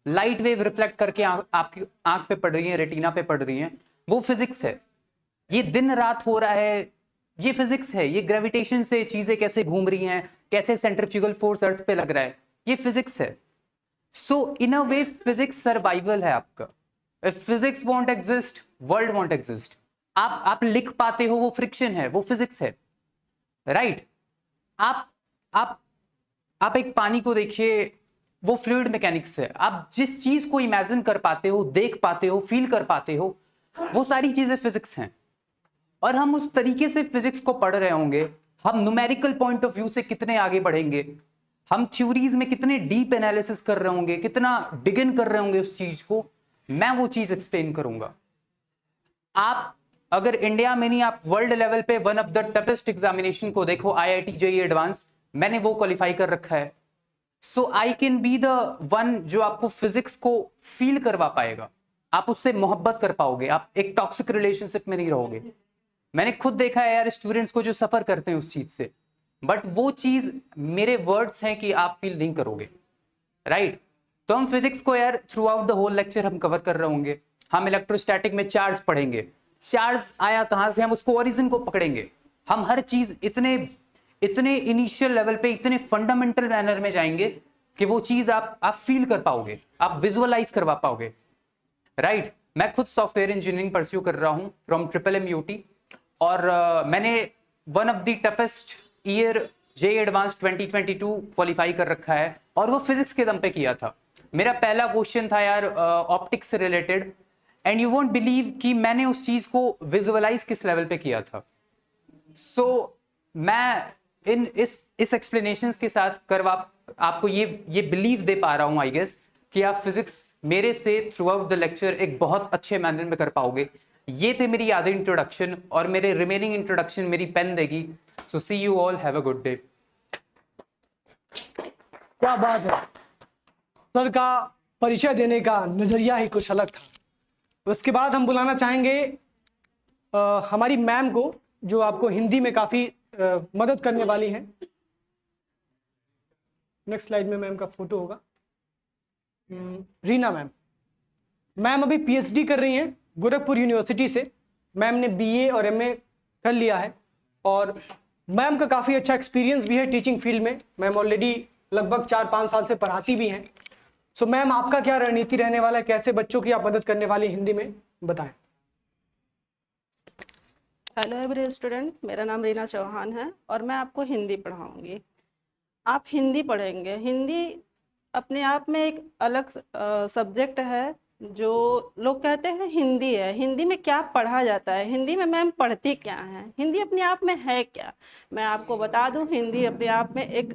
लाइट वेव रिफ्लेक्ट करके आपकी आंख पे पड़ रही है, रेटिना पे पड़ रही है, वो फिजिक्स है। ये दिन रात हो रहा है, ये फिजिक्स है। ये ग्रेविटेशन से चीजें कैसे घूम रही हैं, कैसे सेंट्रीफ्यूगल फोर्स अर्थ पे लग रहा है, ये फिजिक्स है। सो इन अ वे फिजिक्स सर्वाइवल है आपका। If physics want exist, world want exist. आप लिख पाते हो, वो फ्रिक्शन है, वो फिजिक्स है, राइट। आप एक पानी को देखिए, वो फ्लूइड मैकेनिक्स है। आप जिस चीज को इमेजिन कर पाते हो, देख पाते हो, फील कर पाते हो, वो सारी चीजें फिजिक्स हैं। और हम उस तरीके से फिजिक्स को पढ़ रहे होंगे, हम न्यूमेरिकल पॉइंट ऑफ व्यू से कितने आगे बढ़ेंगे, हम थ्योरीज में कितने डीप एनालिसिस कर रहे होंगे, कितना डिग इन कर रहे होंगे उस चीज को, मैं वो चीज एक्सप्लेन करूंगा। आप अगर इंडिया में नहीं, आप वर्ल्ड लेवल पे one of the toughest examination को देखो, IIT JEE एडवांस, मैंने वो क्वालिफाई कर रखा है। So I can be the one जो आपको फिजिक्स को फील करवा पाएगा, आप उससे मोहब्बत कर पाओगे, आप एक टॉक्सिक रिलेशनशिप में नहीं रहोगे। मैंने खुद देखा है यार स्टूडेंट्स को जो सफर करते हैं उस चीज से, बट वो चीज मेरे वर्ड्स हैं कि आप फील नहीं करोगे, राइट। तो हम फिजिक्स को यार throughout the whole lecture हम कवर कर रहे होंगे। हम इलेक्ट्रोस्टैटिक में चार्ज पढ़ेंगे, चार्ज आया कहां से, हम उसको ओरिजिन को पकड़ेंगे। हम हर चीज इतने इनिशियल लेवल पे, इतने फंडामेंटल मैनर में जाएंगे कि वो चीज आप फील कर पाओगे, आप विजुअलाइज करवा पाओगे, राइट। मैं खुद सॉफ्टवेयर इंजीनियरिंग परस्यू कर रहा हूं फ्रॉम MMUT, और मैंने one of the toughest year JEE advance 2022 qualify कर रखा है, और वो फिजिक्स के दम पे किया था। मेरा पहला क्वेश्चन था यार ऑप्टिक्स से related, and you won't believe कि मैंने उस चीज को विजुअलाइज किस लेवल पे किया था। सो मैं इस एक्सप्लेनेशंस के साथ आपको ये बिलीव दे पा रहा हूं आई गेस कि आप फिजिक्स मेरे से थ्रू आउट द लेक्चर एक बहुत अच्छे मैनर में कर पाओगे। ये थे मेरी आधी इंट्रोडक्शन, और मेरे रिमेनिंग इंट्रोडक्शन मेरी पेन देगी। So see you all, have a good day. क्या बात है, सर का परिचय देने का नजरिया ही कुछ अलग था। उसके बाद हम बुलाना चाहेंगे हमारी मैम को, जो आपको हिंदी में काफी मदद करने वाली हैं। नेक्स्ट स्लाइड में मैम का फोटो होगा। रीना मैम, मैम अभी पीएचडी कर रही हैं गोरखपुर यूनिवर्सिटी से। मैम ने बीए और एमए कर लिया है और मैम का काफ़ी अच्छा एक्सपीरियंस भी है टीचिंग फील्ड में। मैम ऑलरेडी लगभग 4-5 साल से पढ़ाती भी हैं। सो मैम, आपका क्या रणनीति रहने वाला है, कैसे बच्चों की आप मदद करने वाली हिंदी में, बताएं। हेलो एवरी स्टूडेंट, मेरा नाम रीना चौहान है और मैं आपको हिंदी पढ़ाऊंगी। आप हिंदी पढ़ेंगे। हिंदी अपने आप में एक अलग सब्जेक्ट है। जो लोग कहते हैं हिंदी है, हिंदी में क्या पढ़ा जाता है, हिंदी में मैम पढ़ती क्या है, हिंदी अपने आप में है क्या। मैं आपको बता दूं, हिंदी अपने आप में एक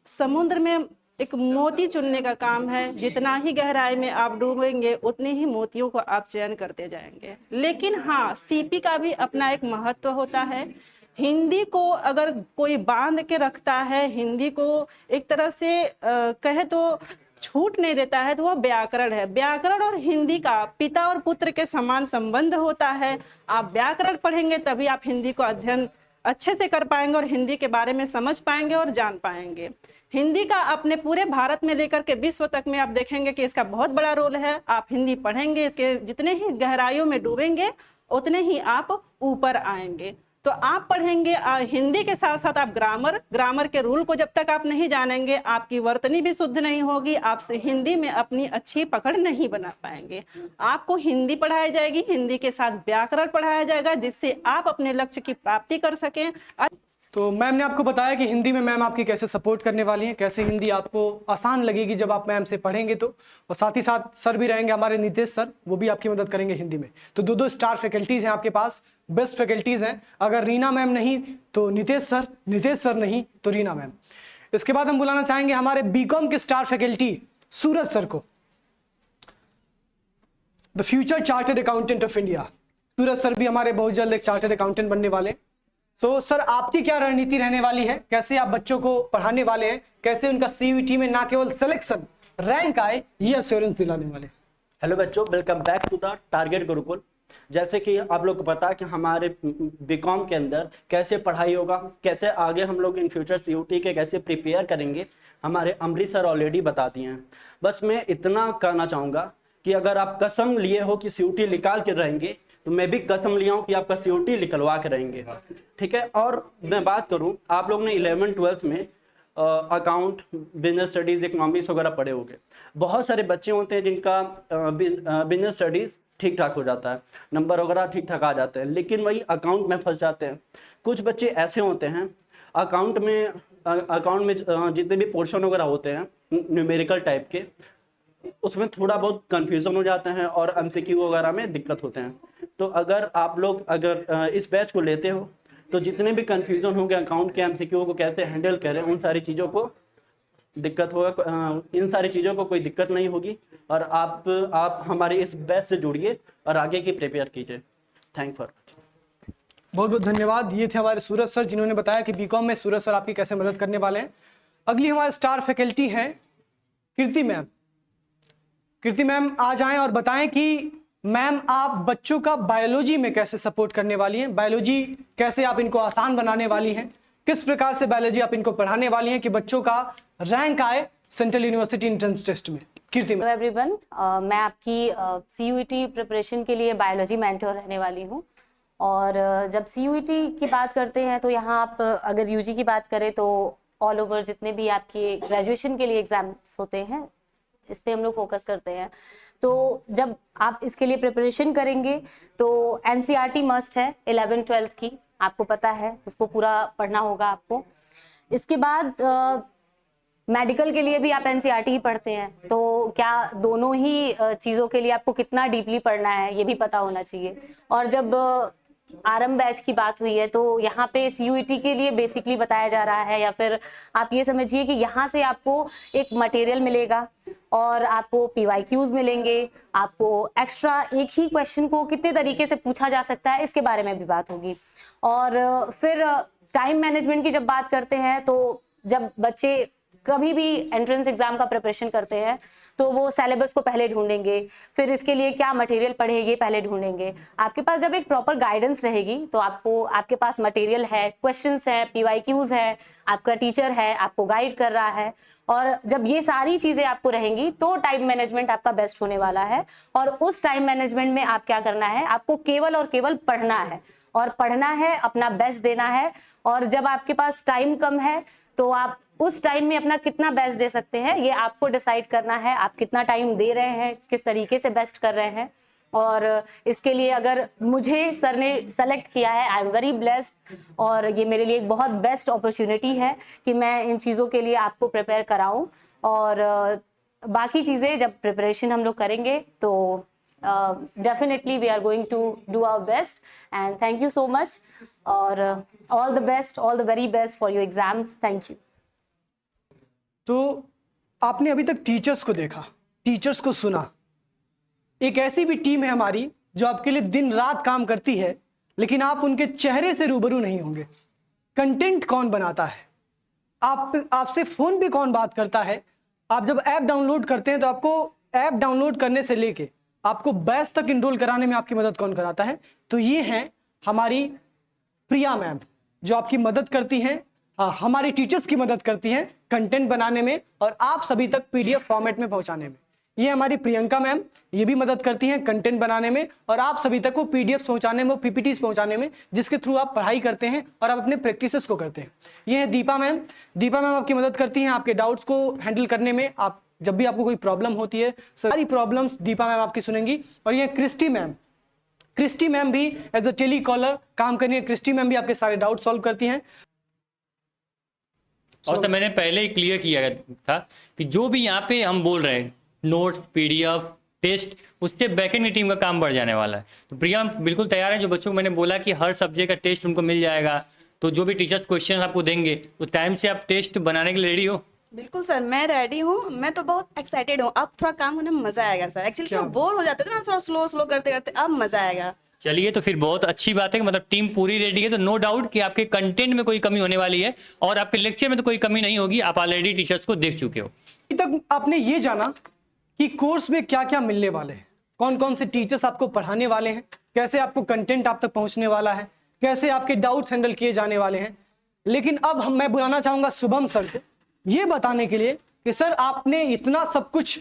समुद्र में एक मोती चुनने का काम है। जितना ही गहराई में आप डूबेंगे उतने ही मोतियों को आप चयन करते जाएंगे। लेकिन हाँ, सीपी का भी अपना एक महत्व होता है। हिंदी को अगर कोई बांध के रखता है, हिंदी को एक तरह से कहे तो छूट नहीं देता है, तो वह व्याकरण है। व्याकरण और हिंदी का पिता और पुत्र के समान संबंध होता है। आप व्याकरण पढ़ेंगे तभी आप हिंदी को अध्ययन अच्छे से कर पाएंगे और हिंदी के बारे में समझ पाएंगे और जान पाएंगे। हिंदी का अपने पूरे भारत में लेकर के विश्व तक में आप देखेंगे कि इसका बहुत बड़ा रोल है। आप हिंदी पढ़ेंगे, इसके जितने ही गहराइयों में डूबेंगे उतने ही आप ऊपर आएंगे। तो आप पढ़ेंगे हिंदी के साथ साथ आप ग्रामर के रूल को जब तक आप नहीं जानेंगे, आपकी वर्तनी भी शुद्ध नहीं होगी, आप हिंदी में अपनी अच्छी पकड़ नहीं बना पाएंगे। आपको हिंदी पढ़ाई जाएगी, हिंदी के साथ व्याकरण पढ़ाया जाएगा, जिससे आप अपने लक्ष्य की प्राप्ति कर सकें। तो मैम ने आपको बताया कि हिंदी में मैम आपकी कैसे सपोर्ट करने वाली हैं, कैसे हिंदी आपको आसान लगेगी जब आप मैम से पढ़ेंगे तो। और साथ ही साथ सर भी रहेंगे हमारे नितेश सर, वो भी आपकी मदद करेंगे हिंदी में। तो 2 स्टार फैकल्टीज हैं आपके पास, बेस्ट फैकल्टीज हैं। अगर रीना मैम नहीं तो नितेश सर नहीं तो रीना मैम। इसके बाद हम बुलाना चाहेंगे हमारे बीकॉम के स्टार फैकल्टी सूरज सर को, the future chartered accountant of India. Suraj sir भी हमारे बहुत जल्द एक चार्टर्ड अकाउंटेंट बनने वाले। सो सर, आपकी क्या रणनीति रहने वाली है, कैसे आप बच्चों को पढ़ाने वाले हैं, कैसे उनका सीयूईटी में ना केवल सिलेक्शन रैंक आए, ये एश्योरेंस दिलाने वाले। हेलो बच्चों, welcome back to the target Gurukul. जैसे कि आप लोग को पता है कि हमारे बीकॉम के अंदर कैसे पढ़ाई होगा, कैसे आगे हम लोग इन फ्यूचर सीयूटी के कैसे प्रिपेयर करेंगे, हमारे अमृत सर ऑलरेडी बता दिए हैं। बस मैं इतना कहना चाहूँगा कि अगर आप कसम लिए हो कि सीयूटी निकाल के रहेंगे, तो मैं भी कसम लिया हूँ कि आपका सीयूटी निकलवा के रहेंगे, ठीक है। और मैं बात करूँ, आप लोग ने 11th-12th में अकाउंट, बिजनेस स्टडीज़, इकोनॉमिक्स वगैरह पढ़े होंगे। बहुत सारे बच्चे होते हैं जिनका बिजनेस स्टडीज़ ठीक ठाक हो जाता है, नंबर वगैरह ठीक ठाक आ जाते हैं, लेकिन वही अकाउंट में फंस जाते हैं। कुछ बच्चे ऐसे होते हैं अकाउंट में जितने भी पोर्शन वगैरह होते हैं न्यूमेरिकल टाइप के, उसमें थोड़ा बहुत कंफ्यूजन हो जाते हैं और एमसीक्यू वगैरह में दिक्कत होते हैं। तो अगर आप लोग इस बैच को लेते हो तो जितने भी कंफ्यूजन होंगे अकाउंट के एमसीक्यू को कैसे हैंडल करें, उन सारी चीज़ों को दिक्कत होगा, इन सारी चीज़ों को कोई दिक्कत नहीं होगी। और आप हमारे इस बैच से जुड़िए और आगे की प्रिपेयर कीजिए। थैंक फॉर बहुत बहुत धन्यवाद। ये थे हमारे सूरज सर, जिन्होंने बताया कि बीकॉम में सूरज सर आपकी कैसे मदद करने वाले हैं। अगली हमारे स्टार फैकल्टी हैं कीर्ति मैम। कीर्ति मैम आ जाएं और बताएं कि मैम आप बच्चों का बायोलॉजी में कैसे सपोर्ट करने वाली हैं, बायोलॉजी कैसे आप इनको आसान बनाने वाली हैं, किस प्रकार से बायोलॉजी आप इनको पढ़ाने वाली हैं कि बच्चों का रैंक आए सेंट्रल यूनिवर्सिटी एंट्रेंस टेस्ट में। कीर्ति मैम। एवरीवन, मैं आपकी सीयूईटी प्रिपरेशन के लिए बायोलॉजी मेंटर रहने वाली हूँ। और जब सीयूईटी की बात करते हैं तो यहाँ आप अगर यूजी की बात करें तो ऑल ओवर जितने भी आपके ग्रेजुएशन के लिए एग्जाम्स होते हैं, इस पे हम लोग फोकस करते हैं। तो जब आप इसके लिए प्रिपरेशन करेंगे तो एनसीईआरटी मस्ट है 11th-12th की, आपको पता है, उसको पूरा पढ़ना होगा आपको। इसके बाद मेडिकल के लिए भी आप एनसीईआरटी ही पढ़ते हैं, तो क्या दोनों ही चीज़ों के लिए आपको कितना डीपली पढ़ना है ये भी पता होना चाहिए। और जब आरंभ बैच की बात हुई है तो यहाँ पे सीयूईटी के लिए बेसिकली बताया जा रहा है, या फिर आप ये समझिए कि यहाँ से आपको एक मटेरियल मिलेगा और आपको पीवाईक्यूज मिलेंगे, आपको एक्स्ट्रा एक ही क्वेश्चन को कितने तरीके से पूछा जा सकता है इसके बारे में भी बात होगी। और फिर टाइम मैनेजमेंट की जब बात करते हैं तो जब बच्चे कभी भी एंट्रेंस एग्जाम का प्रिपरेशन करते हैं तो वो सिलेबस को पहले ढूंढेंगे, फिर इसके लिए क्या मटेरियल पढ़े ये पहले ढूंढेंगे। आपके पास जब एक प्रॉपर गाइडेंस रहेगी तो आपके पास मटेरियल है, क्वेश्चंस है, PYQs है, आपका टीचर है, आपको गाइड कर रहा है, और जब ये सारी चीजें आपको रहेंगी तो टाइम मैनेजमेंट आपका बेस्ट होने वाला है। और उस टाइम मैनेजमेंट में आप क्या करना है, आपको केवल और केवल पढ़ना है और पढ़ना है, अपना बेस्ट देना है। और जब आपके पास टाइम कम है तो आप उस टाइम में अपना कितना बेस्ट दे सकते हैं ये आपको डिसाइड करना है। आप कितना टाइम दे रहे हैं, किस तरीके से बेस्ट कर रहे हैं। और इसके लिए अगर मुझे सर ने सेलेक्ट किया है, आई एम वेरी ब्लेस्ड, और ये मेरे लिए एक बहुत बेस्ट अपॉर्चुनिटी है कि मैं इन चीज़ों के लिए आपको प्रिपेयर कराऊं। और बाकी चीज़ें जब प्रिपरेशन हम लोग करेंगे तो definitely we are going to do our best, and thank you so much, और all the best, all the very best for your exams. Thank you. तो आपने अभी तक टीचर्स को देखा, टीचर्स को सुना। एक ऐसी भी टीम है हमारी जो आपके लिए दिन रात काम करती है, लेकिन आप उनके चेहरे से रूबरू नहीं होंगे। कंटेंट कौन बनाता है, आपसे फोन पे कौन बात करता है, आप जब ऐप डाउनलोड करते हैं तो आपको ऐप डाउनलोड करने से लेके आपको बैच तक इनरोल कराने में आपकी मदद कौन कराता है, तो ये हैं हमारी प्रिया मैम जो आपकी मदद करती हैं, हमारी टीचर्स की मदद करती हैं कंटेंट बनाने में और आप सभी तक PDF फॉर्मेट में पहुंचाने में। ये हमारी प्रियंका मैम, ये भी मदद करती हैं कंटेंट बनाने में और आप सभी तक वो PDF पहुंचाने में, PPTs पहुंचाने में, जिसके थ्रू आप पढ़ाई करते हैं और आप अपने प्रैक्टिसेस को करते हैं। ये है दीपा मैम। दीपा मैम आपकी मदद करती हैं आपके डाउट्स को हैंडल करने में। आप जब भी आपको कोई प्रॉब्लम होती है सारी प्रॉब्लम्स दीपा मैम आपकी सुनेंगी। और ये क्रिस्टी मैम, क्रिस्टी मैम भी एज अ टेली कॉलर काम करनी है। क्रिस्टी मैम भी आपके सारे डाउट सॉल्व करती हैं। और सर मैंने पहले ही क्लियर किया था कि जो भी यहाँ पे हम बोल रहे हैं नोट्स, PDF, टेस्ट, उससे बैकएंड की टीम का काम बढ़ जाने वाला है। तो प्रिया बिल्कुल तैयार है। जो बच्चों को मैंने बोला कि हर सब्जेक्ट का टेस्ट उनको मिल जाएगा, तो जो भी टीचर्स क्वेश्चन आपको देंगे तो टाइम से आप टेस्ट बनाने के लिए रेडी हो? बिल्कुल सर, मैं रेडी हूँ। मैं तो बहुत एक्साइटेड हूँ। अब थोड़ा काम करने में मजा आएगा सर। एक्चुअली थोड़ा बोर हो जाते थे ना, थोड़ा स्लो करते करते, अब मजा आएगा। चलिए, तो फिर बहुत अच्छी बात है कि मतलब टीम पूरी रेडी है। तो नो डाउट कि आपके कंटेंट में कोई कमी होने वाली है और आपके लेक्चर में तो कोई कमी नहीं होगी। आप ऑलरेडी टीचर्स को देख चुके हो। अभी तक आपने ये जाना कि कोर्स में क्या क्या मिलने वाले हैं, कौन कौन से टीचर्स आपको पढ़ाने वाले हैं, कैसे आपको कंटेंट आप तक पहुंचने वाला है, कैसे आपके डाउट्स हैंडल किए जाने वाले हैं। लेकिन अब मैं बुलाना चाहूंगा शुभम सर को ये बताने के लिए कि सर आपने इतना सब कुछ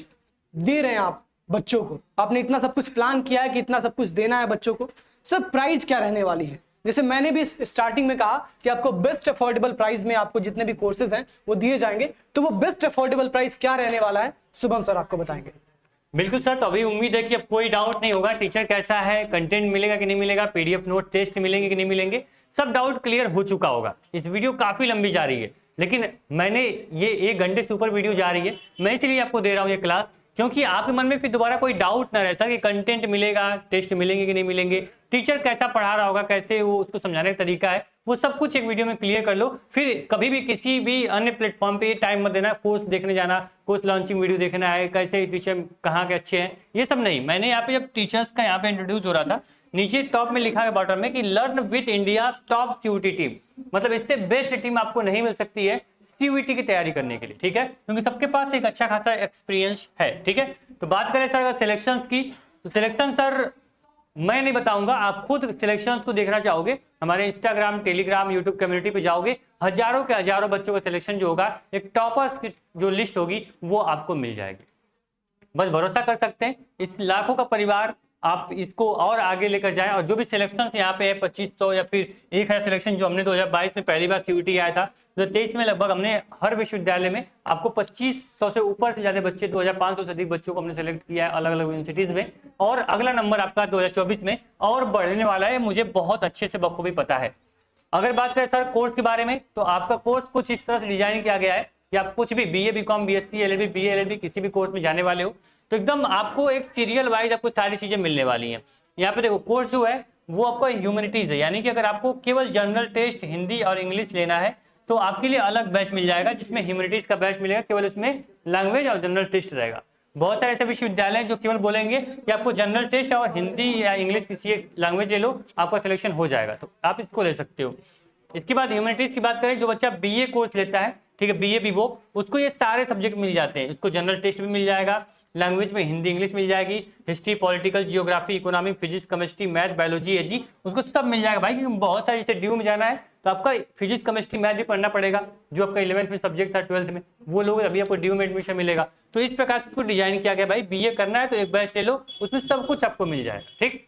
दे रहे हैं आप बच्चों को, आपने इतना सब कुछ प्लान किया है कि इतना सब कुछ देना है बच्चों को। सर प्राइस क्या रहने वाली है? जैसे मैंने भी स्टार्टिंग में कहा कि आपको बेस्ट अफोर्डेबल प्राइस में आपको जितने भी कोर्सेज हैं वो दिए जाएंगे, तो वो बेस्ट अफोर्डेबल प्राइस क्या रहने वाला है शुभम सर आपको बताएंगे। बिल्कुल सर, तो अभी उम्मीद है कि अब कोई डाउट नहीं होगा। टीचर कैसा है, कंटेंट मिलेगा कि नहीं मिलेगा, PDF नोट, टेस्ट मिलेंगे कि नहीं मिलेंगे, सब डाउट क्लियर हो चुका होगा। इस वीडियो काफी लंबी जा रही है, लेकिन मैंने ये 1 घंटे से ऊपर वीडियो जा रही है, मैं इसलिए आपको दे रहा हूँ ये क्लास, क्योंकि आपके मन में फिर दोबारा कोई डाउट ना रहता कि कंटेंट मिलेगा, टेस्ट मिलेंगे कि नहीं मिलेंगे, टीचर कैसा पढ़ा रहा होगा, कैसे वो उसको समझाने का तरीका है, वो सब कुछ एक वीडियो में क्लियर कर लो। फिर कभी भी किसी भी अन्य प्लेटफॉर्म पे टाइम मत देना, कोर्स देखने जाना, कोर्स लॉन्चिंग वीडियो देखना है, कैसे टीचर कहाँ के अच्छे हैं, ये सब नहीं। मैंने यहाँ पे जब टीचर्स का यहाँ पे इंट्रोड्यूस हो रहा था, नीचे टॉप में लिखा है बॉटम में कि learn with India top CUET team, मतलब इससे बेस्ट टीम आपको नहीं मिल सकती है CUET की तैयारी करने के लिए, ठीक है, क्योंकि सबके पास एक अच्छा खासा एक्सपीरियंस है, ठीक है। तो बात करें सर अगर सिलेक्शन की, तो सिलेक्शन सर मैं नहीं बताऊंगा, आप खुद सिलेक्शंस को देखना चाहोगे, हमारे इंस्टाग्राम, टेलीग्राम, यूट्यूब कम्युनिटी पे जाओगे, हजारों के हजारों बच्चों का सिलेक्शन जो होगा, एक टॉपर्स की जो लिस्ट होगी वो आपको मिल जाएगी। बस भरोसा कर सकते हैं, इस लाखों का परिवार आप इसको और आगे लेकर जाएं। और जो भी सिलेक्शन यहाँ पे है 2500 या फिर 1000 सिलेक्शन जो हमने 2022 में पहली बार CUET आया था, 2023 में लगभग हमने हर विश्वविद्यालय में आपको 2500 से ऊपर से ज्यादा बच्चे, 2500 से अधिक बच्चों को हमने सेलेक्ट किया है अलग अलग यूनिवर्सिटीज में, और अगला नंबर आपका 2024 में और बढ़ने वाला है, मुझे बहुत अच्छे से बखूबी पता है। अगर बात करें सर कोर्स के बारे में, तो आपका कोर्स कुछ इस तरह से डिजाइन किया गया है कि आप कुछ भी BA, BCom, BSc, LLB, BA, LLB किसी भी कोर्स में जाने वाले हो तो एकदम आपको एक सीरियल वाइज आपको सारी चीजें मिलने वाली हैं। यहाँ पे देखो कोर्स जो है वो आपका ह्यूमैनिटीज है, यानी कि अगर आपको केवल जनरल टेस्ट हिंदी और इंग्लिश लेना है तो आपके लिए अलग बैच मिल जाएगा, जिसमें ह्यूमैनिटीज का बैच मिलेगा, केवल उसमें लैंग्वेज और जनरल टेस्ट रहेगा। बहुत सारे ऐसे विश्वविद्यालय जो केवल बोलेंगे कि आपको जनरल टेस्ट और हिंदी या इंग्लिश किसी एक लैंग्वेज ले लो, आपका सिलेक्शन हो जाएगा, तो आप इसको ले सकते हो। इसके बाद ह्यूमैनिटीज की बात करें, जो बच्चा BA कोर्स लेता है ठीक है, बीए बीवोक, उसको ये सारे सब्जेक्ट मिल जाते हैं। इसको जनरल टेस्ट भी मिल जाएगा, लैंग्वेज में हिंदी इंग्लिश मिल जाएगी, history political geography economic physics chemistry math biology AG, उसको सब मिल जाएगा भाई। क्योंकि बहुत सारे, जैसे ड्यू में जाना है तो आपका फिजिक्स केमिस्ट्री मैथ भी पढ़ना पड़ेगा, जो आपका 11th में सब्जेक्ट था 12th में, वो लोग अभी आपको ड्यू में एडमिशन मिलेगा। तो इस प्रकार से इसको डिजाइन किया गया भाई, बीए करना है तो एक बैच ले लो, उसमें सब कुछ आपको मिल जाएगा। ठीक,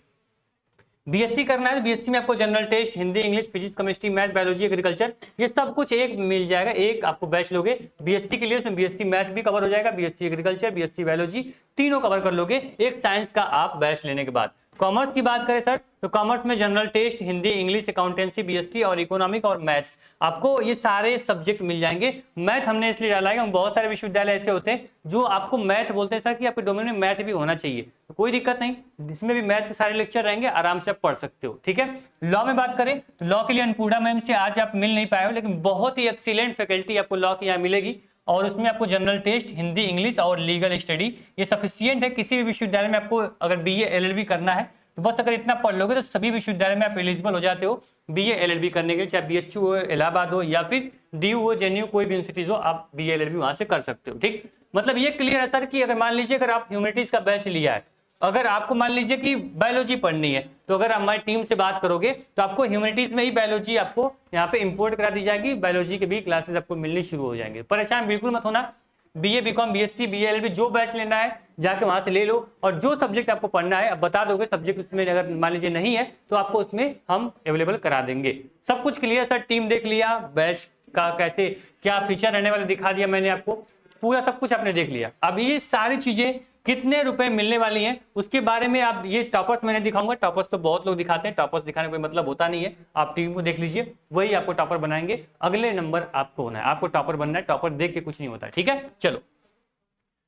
बीएससी करना है तो बीएससी में आपको general test Hindi English physics chemistry math biology agriculture, ये सब कुछ एक मिल जाएगा, एक आपको बैच लोगे बीएससी के लिए। उसमें बीएससी मैथ भी कवर हो जाएगा, बीएससी एग्रीकल्चर, बीएससी बायोलॉजी, तीनों कवर कर लोगे एक साइंस का आप बैच लेने के बाद। कॉमर्स की बात करें सर, तो कॉमर्स में general test Hindi English accountancy BSc और इकोनॉमिक और मैथ्स, आपको ये सारे सब्जेक्ट मिल जाएंगे। मैथ हमने इसलिए डाला है, बहुत सारे विश्वविद्यालय ऐसे होते हैं जो आपको मैथ बोलते हैं सर कि आपके डोमेन में मैथ भी होना चाहिए, तो कोई दिक्कत नहीं, जिसमें भी मैथ के सारे लेक्चर रहेंगे, आराम से आप पढ़ सकते हो। ठीक है, लॉ में बात करें तो लॉ के लिए अन्नपूर्णा मैम से आज आप मिल नहीं पाए हो, लेकिन बहुत ही एक्सीलेंट फैकल्टी आपको लॉ की यहाँ मिलेगी, और उसमें आपको जनरल टेस्ट हिंदी इंग्लिश और लीगल स्टडी ये सफिशियंट है। किसी भी विश्वविद्यालय में आपको अगर बीए एलएलबी करना है तो बस अगर इतना पढ़ लोगे तो सभी विश्वविद्यालय में आप एलिजिबल हो जाते हो बीए एलएलबी करने के लिए, चाहे बीएचयू हो, इलाहाबाद हो, या फिर डीयू हो, जेएनयू, कोई भी यूनिवर्सिटीज हो, आप बीए एलएलबी वहां से कर सकते हो। ठीक, मतलब ये क्लियर है सर कि अगर मान लीजिए अगर आप ह्यूमैनिटीज का बैच लिया है, अगर आपको मान लीजिए कि बायोलॉजी पढ़नी है, तो अगर हमारी टीम से बात करोगे तो आपको ह्यूमैनिटीज में ही बायोलॉजी आपको यहाँ पे इंपोर्ट करा दी जाएगी, बायोलॉजी के भी क्लासेस आपको मिलनी शुरू हो जाएंगे। परेशान बिल्कुल मत होना, बीए बीकॉम बीएससी बीएलएलबी जो बैच लेना है जाके वहां से ले लो, और जो सब्जेक्ट आपको पढ़ना है अब बता दोगे, सब्जेक्ट उसमें अगर मान लीजिए नहीं है तो आपको उसमें हम अवेलेबल करा देंगे। सब कुछ क्लियर सर, टीम देख लिया, बैच का कैसे क्या फीचर रहने वाले दिखा दिया मैंने आपको, पूरा सब कुछ आपने देख लिया। अब ये सारी चीजें कितने रुपए मिलने वाली हैं उसके बारे में आप, ये टॉपर्स मैंने दिखाऊंगा, टॉपर्स तो बहुत लोग दिखाते हैं, टॉपर्स दिखाने कोई मतलब होता नहीं है, आप टीम को देख लीजिए, वही आपको टॉपर बनाएंगे, अगले नंबर आपको होना है, आपको टॉपर बनना है, टॉपर देख के कुछ नहीं होता है। ठीक है, चलो,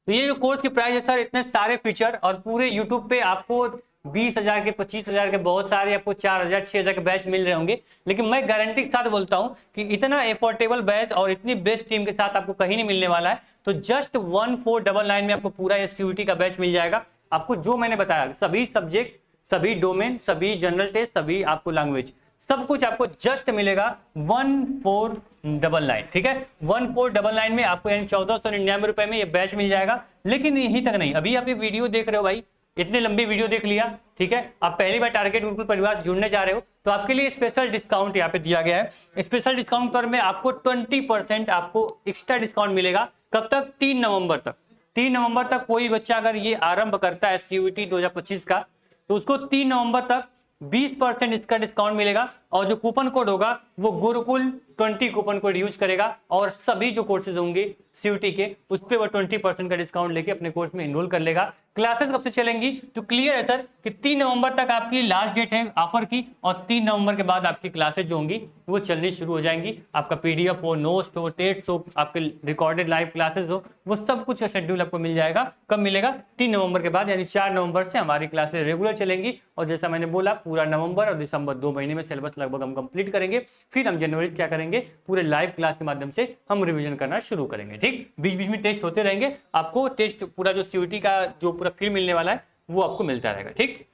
तो ये जो कोर्स की प्राइस है सर, इतने सारे फीचर और पूरे यूट्यूब पे आपको 20,000 के 25,000 के बहुत सारे आपको 4,000 6,000 के बैच मिल रहे होंगे, लेकिन मैं गारंटी के साथ बोलता हूं कि इतना एफोर्डेबल बैच और इतनी बेस्ट टीम के साथ आपको कहीं नहीं मिलने वाला है। तो जस्ट 1499 में आपको पूरा ये सीयूटी का बैच मिल जाएगा। आपको जो मैंने बताया सभी सब्जेक्ट, सभी डोमेन, सभी जनरल टेस्ट, सभी आपको लैंग्वेज, सब कुछ आपको जस्ट मिलेगा 1499। ठीक है, 1499 में आपको यानी 1499 रुपए में ये बैच मिल जाएगा। लेकिन यहीं तक नहीं, अभी आप ये वीडियो देख रहे हो भाई, इतने लंबी वीडियो देख लिया, ठीक है, आप पहली बार टारगेट गुरुकुल परिवार से जुड़ने जा रहे हो तो आपके लिए स्पेशल डिस्काउंट यहाँ पे दिया गया है। स्पेशल डिस्काउंट पर में आपको 20% आपको एक्स्ट्रा डिस्काउंट मिलेगा। कब तक? 3 नवंबर तक। 3 नवंबर तक कोई बच्चा अगर ये आरंभ करता है सीयूटी 2025 का, तो उसको 3 नवंबर तक 20% इसका डिस्काउंट मिलेगा, और जो कूपन कोड होगा वो गुरुकुल 20 कूपन कोड यूज करेगा, और सभी जो कोर्सेज होंगे सीयूटी के उस पर वो 20% का डिस्काउंट लेके अपने कोर्स में इनरोल कर लेगा। क्लासेस कब से चलेंगी? तो क्लियर है सर कि 3 नवंबर तक आपकी लास्ट डेट है ऑफर की, और 3 नवंबर के बाद आपकी क्लासेज जो होंगी वो चलनी शुरू हो जाएंगी। आपका पीडीएफ हो, नोट्स हो, टेस्ट हो, आपके रिकॉर्डेड लाइव क्लासेस हो, वो सब कुछ का शेड्यूल आपको मिल जाएगा। कब मिलेगा? 3 नवंबर के बाद, यानी 4 नवंबर से हमारी क्लासेस रेगुलर चलेंगी। और जैसा मैंने बोला पूरा नवंबर और दिसंबर 2 महीने में सिलेबस लगभग हम कंप्लीट करेंगे। फिर हम जनवरी क्या करेंगे, पूरे लाइव क्लास के माध्यम से हम रिवीजन करना शुरू करेंगे। ठीक, बीच बीच में टेस्ट होते रहेंगे, आपको टेस्ट पूरा जो सीयूटी का जो पूरा फील मिलने वाला है वो आपको मिलता रहेगा। ठीक,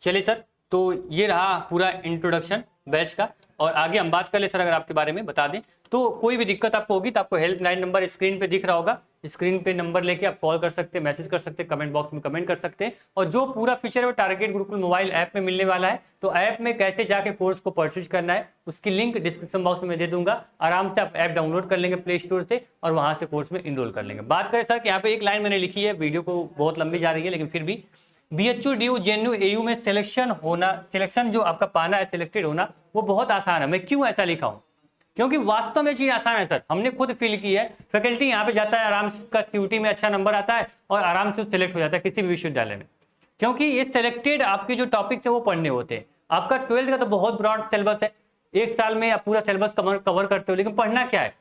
चलिए सर, तो ये रहा पूरा इंट्रोडक्शन बैच का, और आगे हम बात कर ले सर, अगर आपके बारे में बता दें तो कोई भी दिक्कत आपको होगी तो आपको हेल्पलाइन नंबर स्क्रीन पे दिख रहा होगा, स्क्रीन पे नंबर लेके आप कॉल कर सकते हैं, मैसेज कर सकते हैं, कमेंट बॉक्स में कमेंट कर सकते हैं। और जो पूरा फीचर है वो टारगेट गुरुकुल मोबाइल ऐप में मिलने वाला है, तो ऐप में कैसे जाके कोर्स को परचेज करना है उसकी लिंक डिस्क्रिप्शन बॉक्स में दे दूंगा। आराम से आप ऐप डाउनलोड कर लेंगे प्ले स्टोर से और वहां से कोर्स में इनरोल कर लेंगे। बात करें सर कि यहाँ पे एक लाइन मैंने लिखी है, वीडियो को बहुत लंबी जा रही है लेकिन फिर भी, बीएचयू डीयू जेएनयू एयू में सिलेक्शन होना, सिलेक्शन जो आपका पाना है, सिलेक्टेड होना, वो बहुत आसान है। मैं क्यों ऐसा लिखा हूं? क्योंकि वास्तव में चीज आसान है सर, हमने खुद फील की है। फैकल्टी यहाँ पे जाता है, आराम से उसका सीयूटी में अच्छा नंबर आता है और आराम से सिलेक्ट हो जाता है किसी भी विश्वविद्यालय में, क्योंकि ये सिलेक्टेड आपके जो टॉपिक्स है वो पढ़ने होते हैं। आपका 12th का तो बहुत ब्रॉड सिलेबस है, एक साल में आप पूरा सिलेबस कवर करते हो, लेकिन पढ़ना क्या है?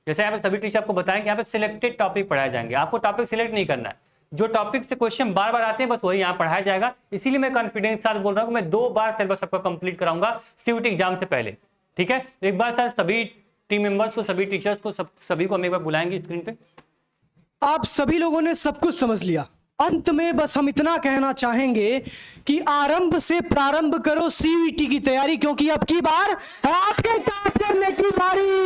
जैसे यहाँ पे सभी टीचर आपको बताएं कि यहाँ पे सिलेक्टेड टॉपिक पढ़ाए जाएंगे, आपको टॉपिक सिलेक्ट नहीं करना है, जो टॉपिक से क्वेश्चन बार बार आते हैं बस वही यहाँ पढ़ाया जाएगा। इसीलिए मैं कॉन्फिडेंस के साथ बोल रहा हूँ कि मैं 2 बार सिलेबस आपका कंप्लीट कराऊंगा सीयूटी एग्जाम से पहले। ठीक है, एक बार सर सभी टीम मेंबर्स को, सभी टीचर्स को, सभी को हम एक बार बुलाएंगे स्क्रीन पे। आप सभी लोगों ने सब कुछ समझ लिया। अंत में बस हम इतना कहना चाहेंगे कि आरंभ से प्रारंभ करो सीयूटी की तैयारी, क्योंकि अब की बार आपके टॉप करने की बारी।